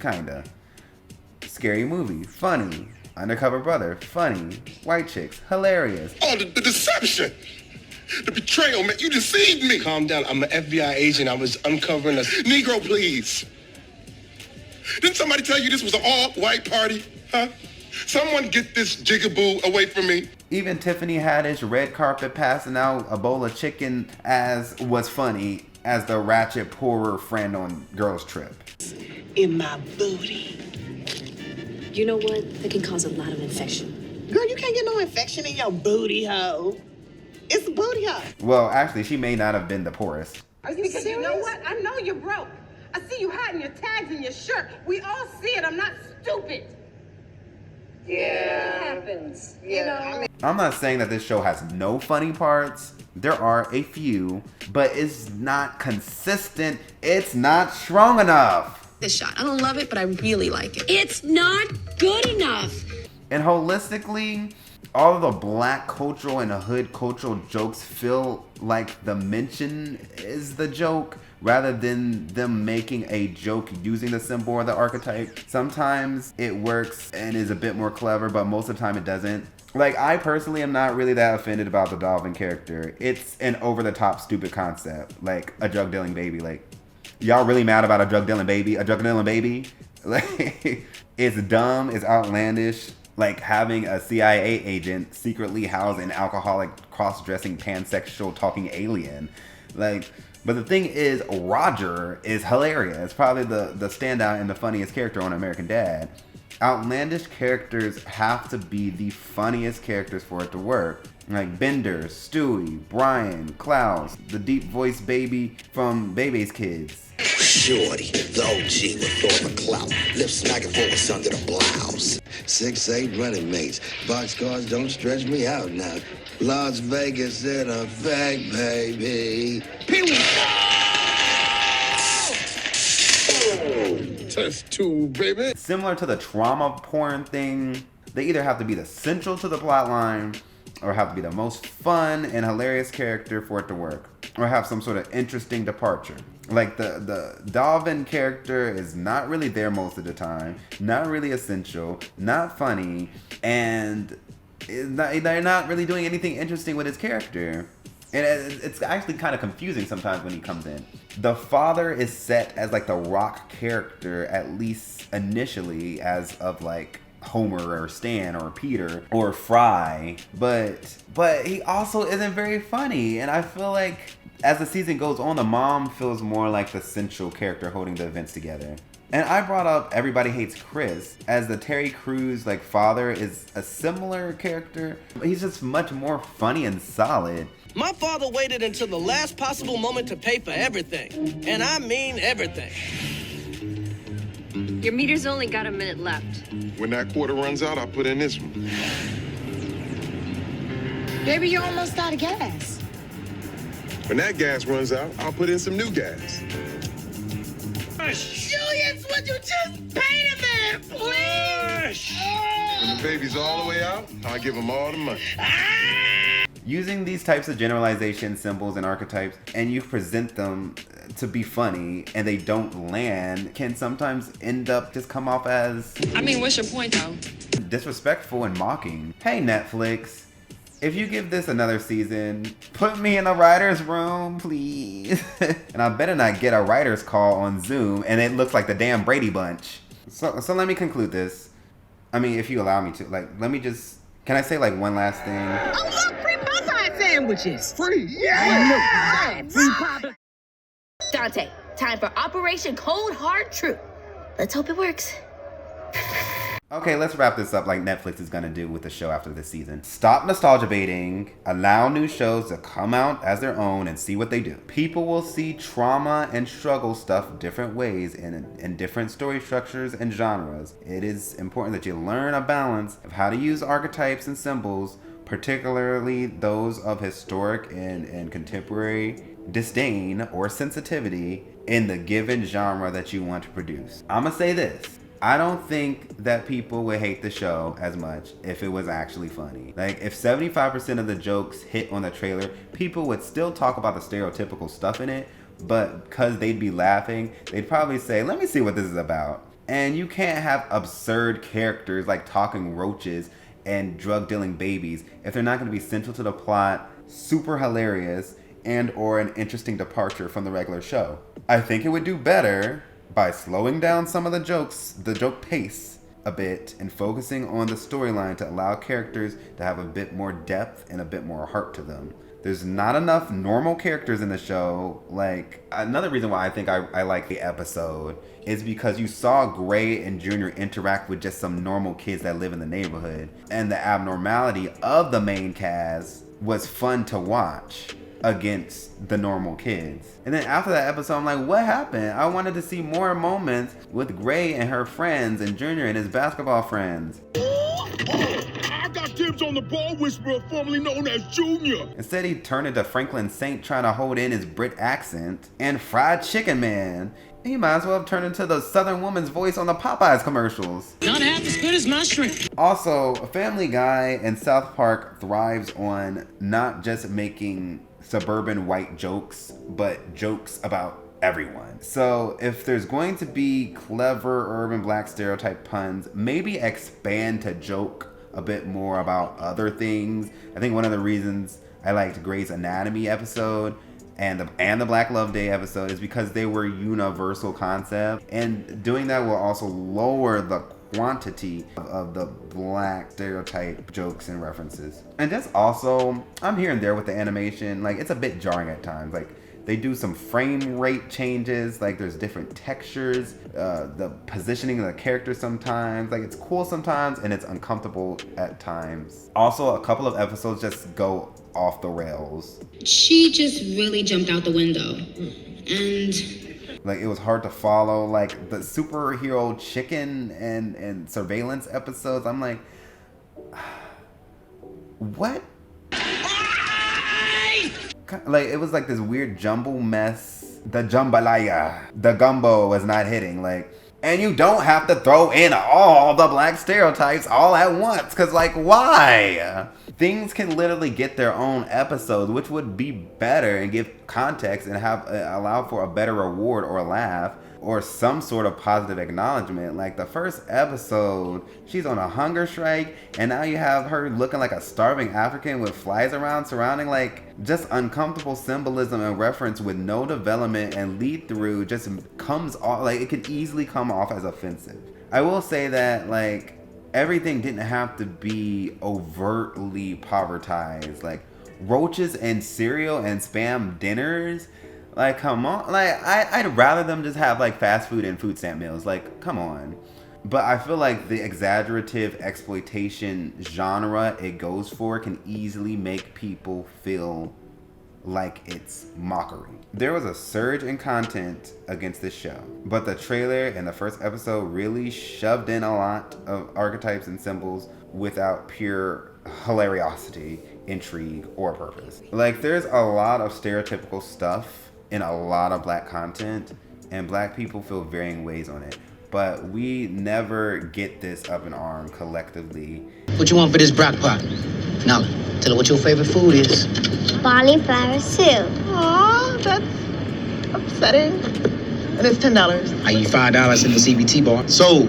Kinda. Scary Movie, funny. Undercover Brother, funny. White Chicks, hilarious. Oh, the deception! The betrayal, man. You deceived me. Calm down. I'm an FBI agent. I was uncovering a... Negro, please. Didn't somebody tell you this was an all-white party? Huh? Someone get this jigaboo away from me. Even Tiffany Haddish red carpet passing out a bowl of chicken as was funny as the ratchet poorer friend on Girls Trip. In my booty. You know what? That can cause a lot of infection. Girl, you can't get no infection in your booty hole. It's a booty hole. Well, actually, she may not have been the poorest. Are you serious? You know what? I know you're broke. I see you hiding your tags in your shirt. We all see it. I'm not stupid. Yeah. It happens. You know? I'm not saying that this show has no funny parts. There are a few, but it's not consistent. It's not strong enough. This shot. I don't love it, but I really like it. It's not good enough. And holistically, all of the black cultural and hood cultural jokes feel like the mention is the joke rather than them making a joke using the symbol or the archetype. Sometimes it works and is a bit more clever, but most of the time it doesn't. Like, I personally am not really that offended about the Dolphin character. It's an over-the-top stupid concept, like a drug dealing baby. Like, y'all really mad about a drug dealing baby? A drug dealing baby? Like, it's dumb, it's outlandish. Like having a CIA agent secretly house an alcoholic, cross-dressing, pansexual, talking alien. Like, but the thing is, Roger is hilarious. Probably the standout and the funniest character on American Dad. Outlandish characters have to be the funniest characters for it to work. Like Bender, Stewie, Brian, Klaus, the deep voice baby from Bebe's Kids. Shorty, the OG with all the clout. Lip smacking for us under the blouse. 6'8" running mates. Boxcars don't stretch me out now. Las Vegas in effect, baby. Pew! Test two, baby. Similar to the trauma porn thing, they either have to be the central to the plot line or have to be the most fun and hilarious character for it to work, or have some sort of interesting departure. Like the Dolphin character is not really there most of the time, not really essential, not funny, and they're not really doing anything interesting with his character. And it's actually kind of confusing sometimes when he comes in. The father is set as like the rock character, at least initially, as of like Homer or Stan or Peter or Fry, but he also isn't very funny. And I feel like as the season goes on, the mom feels more like the central character holding the events together. And I brought up Everybody Hates Chris as the Terry Crews like father is a similar character. He's just much more funny and solid. My father waited until the last possible moment to pay for everything. And I mean everything. Your meter's only got a minute left. When that quarter runs out, I'll put in this one. Baby, you're almost out of gas. When that gas runs out, I'll put in some new gas. Julius, would you just pay the man, please? When the baby's all the way out, I'll give him all the money. Using these types of generalization symbols and archetypes, and you present them to be funny and they don't land, can sometimes end up just come off as, I mean, what's your point though? disrespectful and mocking. Hey Netflix, if you give this another season, put me in a writer's room, please. And I better not get a writer's call on Zoom and it looks like the damn Brady Bunch. So let me conclude this. I mean, if you allow me to, like, let me just, can I say like one last thing? Oh, look, free Popeye sandwiches. Free, yeah! Free Popeye. Dante, time for Operation Cold Hard Truth. Let's hope it works. Okay, let's wrap this up like Netflix is gonna do with the show after this season. Stop nostalgia baiting, allow new shows to come out as their own and see what they do. People will see trauma and struggle stuff different ways in different story structures and genres. It is important that you learn a balance of how to use archetypes and symbols, particularly those of historic and contemporary disdain or sensitivity in the given genre that you want to produce. I'ma say this. I don't think that people would hate the show as much if it was actually funny. Like, if 75% of the jokes hit on the trailer, people would still talk about the stereotypical stuff in it, but because they'd be laughing, they'd probably say, let me see what this is about. And you can't have absurd characters like talking roaches and drug-dealing babies if they're not going to be central to the plot, super hilarious, and or an interesting departure from the regular show. I think it would do better by slowing down some of the jokes, the joke pace a bit and focusing on the storyline to allow characters to have a bit more depth and a bit more heart to them. There's not enough normal characters in the show. Like, another reason why I think I like the episode is because you saw Gray and Junior interact with just some normal kids that live in the neighborhood. And the abnormality of the main cast was fun to watch against the normal kids. And then after that episode, I'm like, what happened? I wanted to see more moments with Gray and her friends and Junior and his basketball friends. I got dibs on the ball whisperer, formerly known as Junior. Instead, he turned into Franklin Saint trying to hold in his Brit accent and Fried Chicken Man. He might as well have turned into the Southern woman's voice on the Popeyes commercials. Not half as good as my shrimp. Also, Family Guy and South Park thrives on not just making suburban white jokes, but jokes about everyone. So if there's going to be clever urban black stereotype puns, maybe expand to joke a bit more about other things. I think one of the reasons I liked Grey's Anatomy episode and the Black Love Day episode is because they were universal concepts, and doing that will also lower the quantity of the black stereotype jokes and references. And just also, I'm here and there with the animation, like it's a bit jarring at times. Like they do some frame rate changes, like there's different textures, the positioning of the characters sometimes, like it's cool sometimes and it's uncomfortable at times. Also, a couple of episodes just go off the rails. She just really jumped out the window. And like it was hard to follow, like the superhero chicken and surveillance episodes. I'm like, what? Like it was like this weird jumble mess. The jambalaya, the gumbo was not hitting. Like, and you don't have to throw in all the black stereotypes all at once, cause like why? Things can literally get their own episodes, which would be better and give context and have allow for a better reward or laugh or some sort of positive acknowledgement. Like the first episode, she's on a hunger strike, and now you have her looking like a starving African with flies around surrounding, like just uncomfortable symbolism and reference with no development and lead through just comes off, like it could easily come off as offensive. I will say that like everything didn't have to be overtly povertized. Like roaches and cereal and spam dinners, like come on, like I'd rather them just have like fast food and food stamp meals, like come on. But I feel like the exaggerative exploitation genre it goes for can easily make people feel like it's mockery. There was a surge in content against this show, but the trailer and the first episode really shoved in a lot of archetypes and symbols without pure hilariosity, intrigue, or purpose. Like there's a lot of stereotypical stuff in a lot of black content, and black people feel varying ways on it. But we never get this up in arm collectively. What you want for this brock pot? Now, tell her what your favorite food is. Cauliflower soup. Aw, that's upsetting. And it's $10. I eat $5 in the CBT bar. Sold.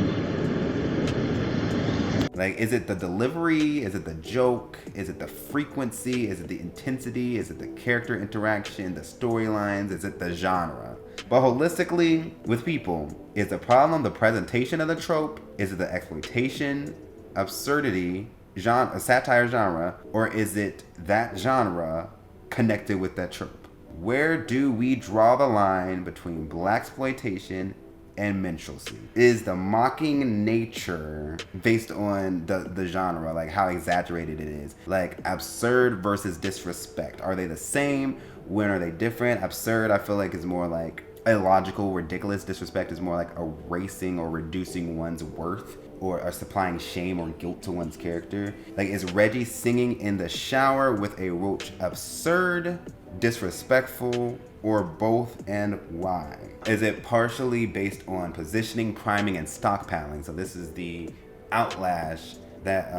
Like, is it the delivery? Is it the joke? Is it the frequency? Is it the intensity? Is it the character interaction, the storylines? Is it the genre? But holistically, with people, is the problem the presentation of the trope? Is it the exploitation, absurdity, genre, satire genre? Or is it that genre connected with that trope? Where do we draw the line between blaxploitation and minstrelsy? Is the mocking nature based on the genre, like how exaggerated it is? Like absurd versus disrespect. Are they the same? When are they different? Absurd, I feel like, is more like illogical, ridiculous. Disrespect is more like erasing or reducing one's worth or supplying shame or guilt to one's character. Like, is Reggie singing in the shower with a roach absurd, disrespectful, or both, and why? Is it partially based on positioning, priming, and stockpiling? So this is the outlash that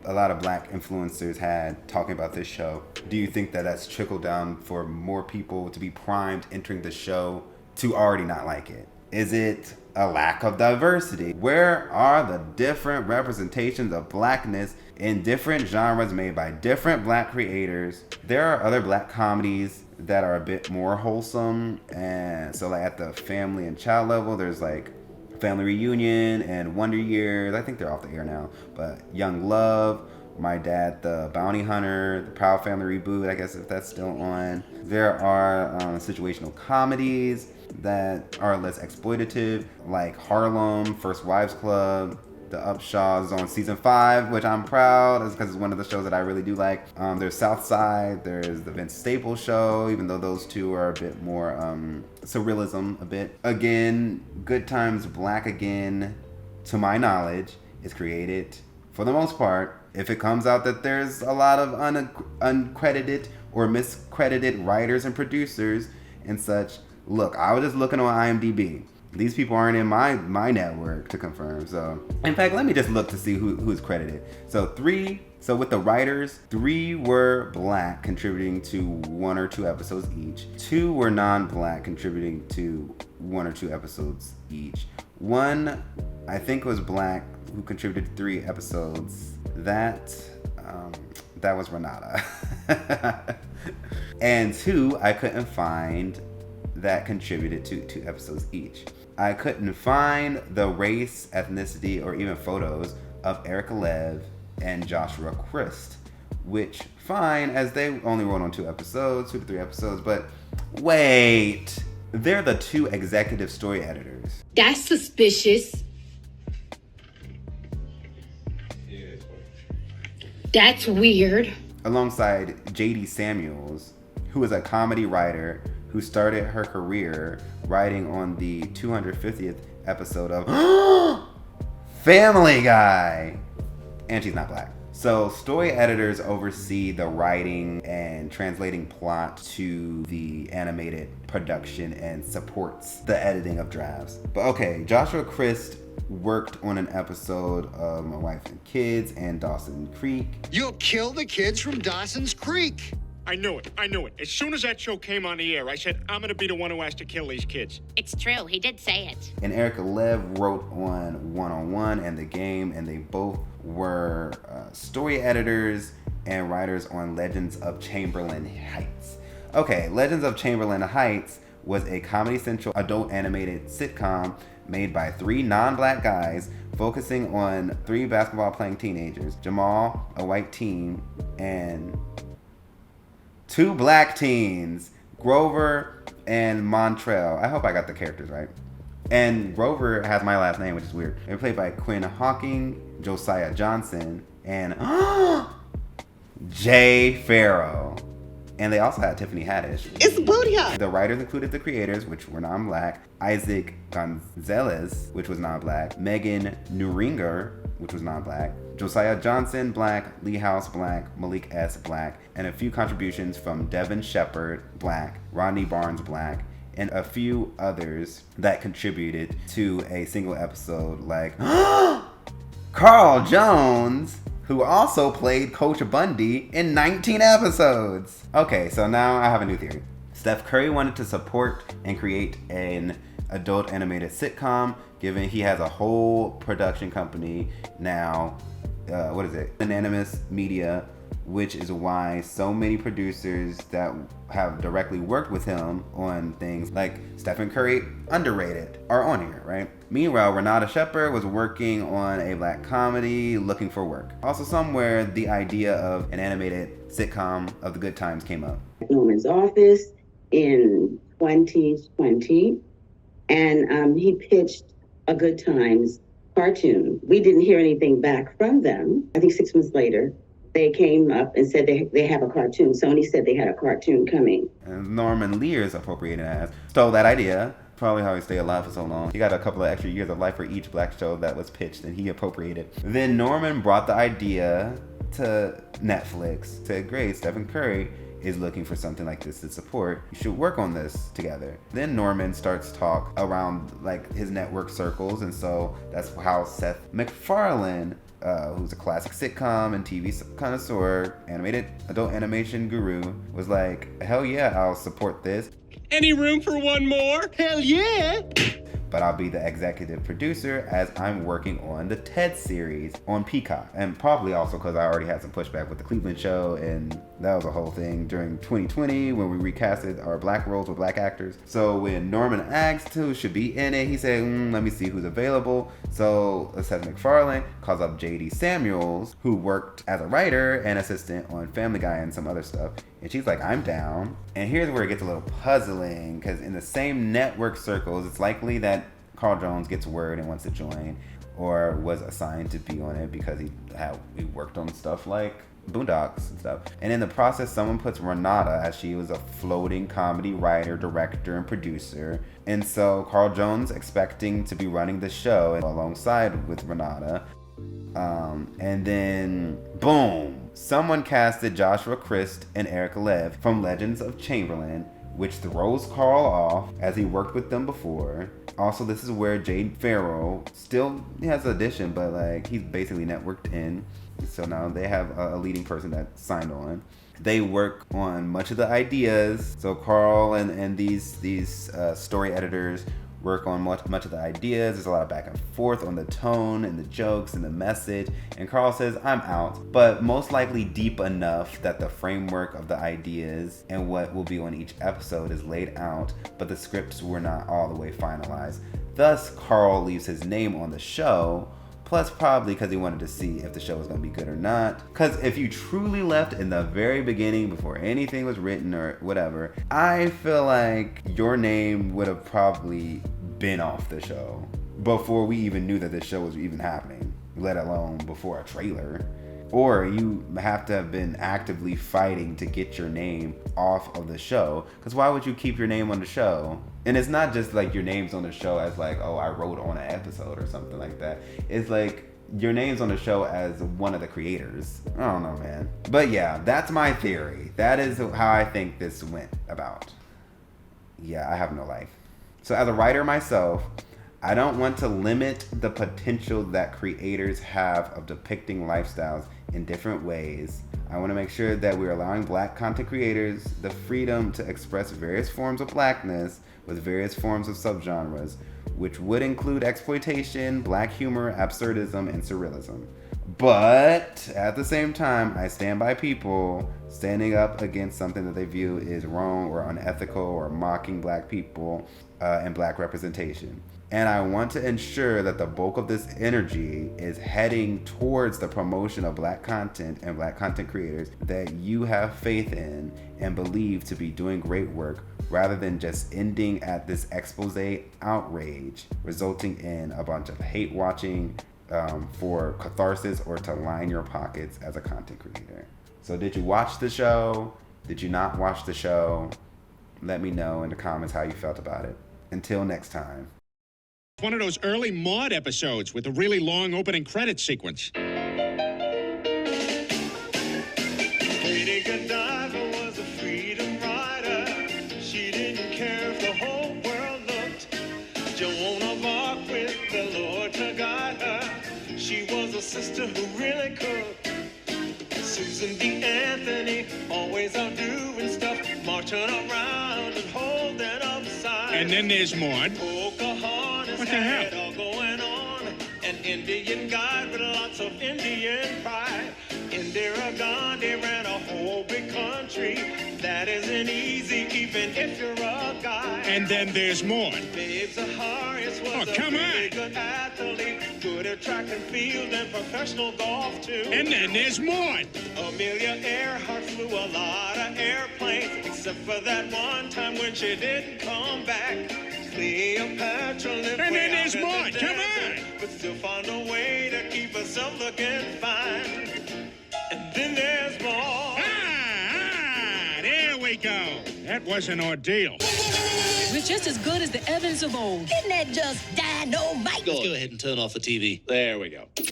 a lot of black influencers had talking about this show. Do you think that that's trickled down for more people to be primed entering the show to already not like it? Is it a lack of diversity? Where are the different representations of blackness in different genres made by different black creators? There are other black comedies that are a bit more wholesome, and so like at the family and child level, there's like Family Reunion and Wonder Years. I think they're off the air now. But Young Love, My Dad the Bounty Hunter, the Proud Family reboot, I guess if that's still on. There are situational comedies that are less exploitative, like Harlem, First Wives Club. The Upshaws is on season 5, which I'm proud because it's one of the shows that I really do like. There's Southside, there's the Vince Staples show, even though those two are a bit more surrealism a bit. Again, Good Times Black Again, to my knowledge, is created for the most part. If it comes out that there's a lot of uncredited or miscredited writers and producers and such, look, I was just looking on IMDb. These people aren't in my network to confirm. So, in fact, let me just look to see who's credited. So with the writers, 3 were black, contributing to 1 or 2 episodes each. 2 were non-black, contributing to 1 or 2 episodes each. 1, I think, was black, who contributed 3 episodes. That was Renata. And 2, I couldn't find that contributed to 2 episodes each. I couldn't find the race, ethnicity, or even photos of Erica Lev and Joshua Christ, which fine, as they only wrote on 2 episodes, 2 to 3 episodes, but wait, they're the 2 executive story editors. That's suspicious. That's weird. Alongside J.D. Samuels, who is a comedy writer who started her career writing on the 250th episode of Family Guy. And she's not black. So story editors oversee the writing and translating plot to the animated production and supports the editing of drafts. But okay, Joshua Christ worked on an episode of My Wife and Kids and Dawson's Creek. You'll kill the kids from Dawson's Creek. I knew it. As soon as that show came on the air, I said, I'm going to be the one who has to kill these kids. It's true. He did say it. And Erica Lev wrote on One-on-One and The Game, and they both were story editors and writers on Legends of Chamberlain Heights. Okay, Legends of Chamberlain Heights was a Comedy Central adult animated sitcom made by 3 non-black guys focusing on 3 basketball-playing teenagers, Jamal, a white teen, and 2 black teens, Grover and Minstrel. I hope I got the characters right. And Grover has my last name, which is weird. They're played by Quinn Hawking, Josiah Johnson, and Jay Farrow. And they also had Tiffany Haddish. It's booty hot. The writers included the creators, which were non-black, Isaac Gonzalez, which was non-black, Megan Neuringer, which was non-black, Josiah Johnson, black, Lee House, black, Malik S., black, and a few contributions from Devin Shepard, black, Rodney Barnes, black, and a few others that contributed to a single episode, like Carl Jones, who also played Coach Bundy in 19 episodes. Okay, so now I have a new theory. Steph Curry wanted to support and create an adult animated sitcom, given he has a whole production company now. Anonymous Media, which is why so many producers that have directly worked with him on things like Stephen Curry, underrated, are on here, right? Meanwhile, Renata Shepard was working on a black comedy, Looking for Work. Also somewhere, the idea of an animated sitcom of the Good Times came up. Norman's office in 2020, and he pitched a Good Times cartoon. We didn't hear anything back from them. I think 6 months later, they came up and said they have a cartoon. Sony said they had a cartoon coming. And Norman Lear's Appropriated Ass stole that idea. Probably how he stayed alive for so long. He got a couple of extra years of life for each black show that was pitched and he appropriated. Then Norman brought the idea to Netflix to agree. Stephen Curry is looking for something like this to support. You should work on this together. Then Norman starts talk around like his network circles, and so that's how Seth MacFarlane, who's a classic sitcom and TV connoisseur, animated adult animation guru, was like, hell yeah, I'll support this. Any room for one more? Hell yeah! but I'll be the executive producer as I'm working on the Ted series on Peacock. And probably also because I already had some pushback with the Cleveland show, and that was a whole thing during 2020 when we recasted our black roles with black actors. So when Norman asked who should be in it, he said, let me see who's available. So Seth MacFarlane calls up J.D. Samuels, who worked as a writer and assistant on Family Guy and some other stuff. And she's like, I'm down. And here's where it gets a little puzzling, because in the same network circles, it's likely that Carl Jones gets word and wants to join, or was assigned to be on it because he worked on stuff like Boondocks and stuff. And in the process, someone puts Renata, as she was a floating comedy writer, director, and producer. And so Carl Jones, expecting to be running the show alongside with Renata. And then, boom, someone casted Joshua Christ and Erica Lev from Legends of Chamberlain, which throws Carl off as he worked with them before. Also, this is where Jade Farrell still has an audition, but like he's basically networked in. So now they have a leading person that signed on. They work on much of the ideas. So Carl and these story editors work on much of the ideas. There's a lot of back and forth on the tone and the jokes and the message. And Carl says, I'm out, but most likely deep enough that the framework of the ideas and what will be on each episode is laid out, but the scripts were not all the way finalized. Thus, Carl leaves his name on the show, plus probably because he wanted to see if the show was going to be good or not. Because if you truly left in the very beginning before anything was written or whatever, I feel like your name would have probably been off the show before we even knew that this show was even happening, let alone before a trailer. Or you have to have been actively fighting to get your name off of the show. Because why would you keep your name on the show? And it's not just like your name's on the show as like, oh, I wrote on an episode or something like that. It's like your name's on the show as one of the creators. I don't know, man. But yeah, that's my theory. That is how I think this went about. Yeah, I have no life. So as a writer myself, I don't want to limit the potential that creators have of depicting lifestyles in different ways. I want to make sure that we're allowing black content creators the freedom to express various forms of blackness with various forms of subgenres, which would include exploitation, black humor, absurdism, and surrealism. But at the same time, I stand by people standing up against something that they view is wrong or unethical or mocking black people and black representation. And I want to ensure that the bulk of this energy is heading towards the promotion of black content and black content creators that you have faith in and believe to be doing great work, rather than just ending at this expose outrage, resulting in a bunch of hate watching for catharsis or to line your pockets as a content creator. So did you watch the show? Did you not watch the show? Let me know in the comments how you felt about it. Until next time. One of those early Maude episodes with a really long opening credit sequence. Lady Godiva was a freedom rider. She didn't care if the whole world looked. Joan of Arc with the Lord to guide her. She was a sister who really could. Susan B. Anthony, always out doing stuff, marching around and holding up signs. And then there's Maude. Pocahontas What the hell? had it all going on. An Indian guide with lots of Indian pride. Indira Gandhi ran a whole big country. That isn't easy, even if you're a guy. And then there's Maude. Babe Zaharias was a really good athlete, good at track and field and professional golf too. And then there's Maude. Amelia Earhart flew a lot of airplanes, except for that one time when she didn't come back. Cleopatra lived And then way there's out in the Maude. Come desert, on. but still found a way to keep herself looking fine. And then there's Maude. There we go. That was an ordeal. We're just as good as the Evans of old. Isn't that just dynamite? Go ahead and turn off the TV. There we go.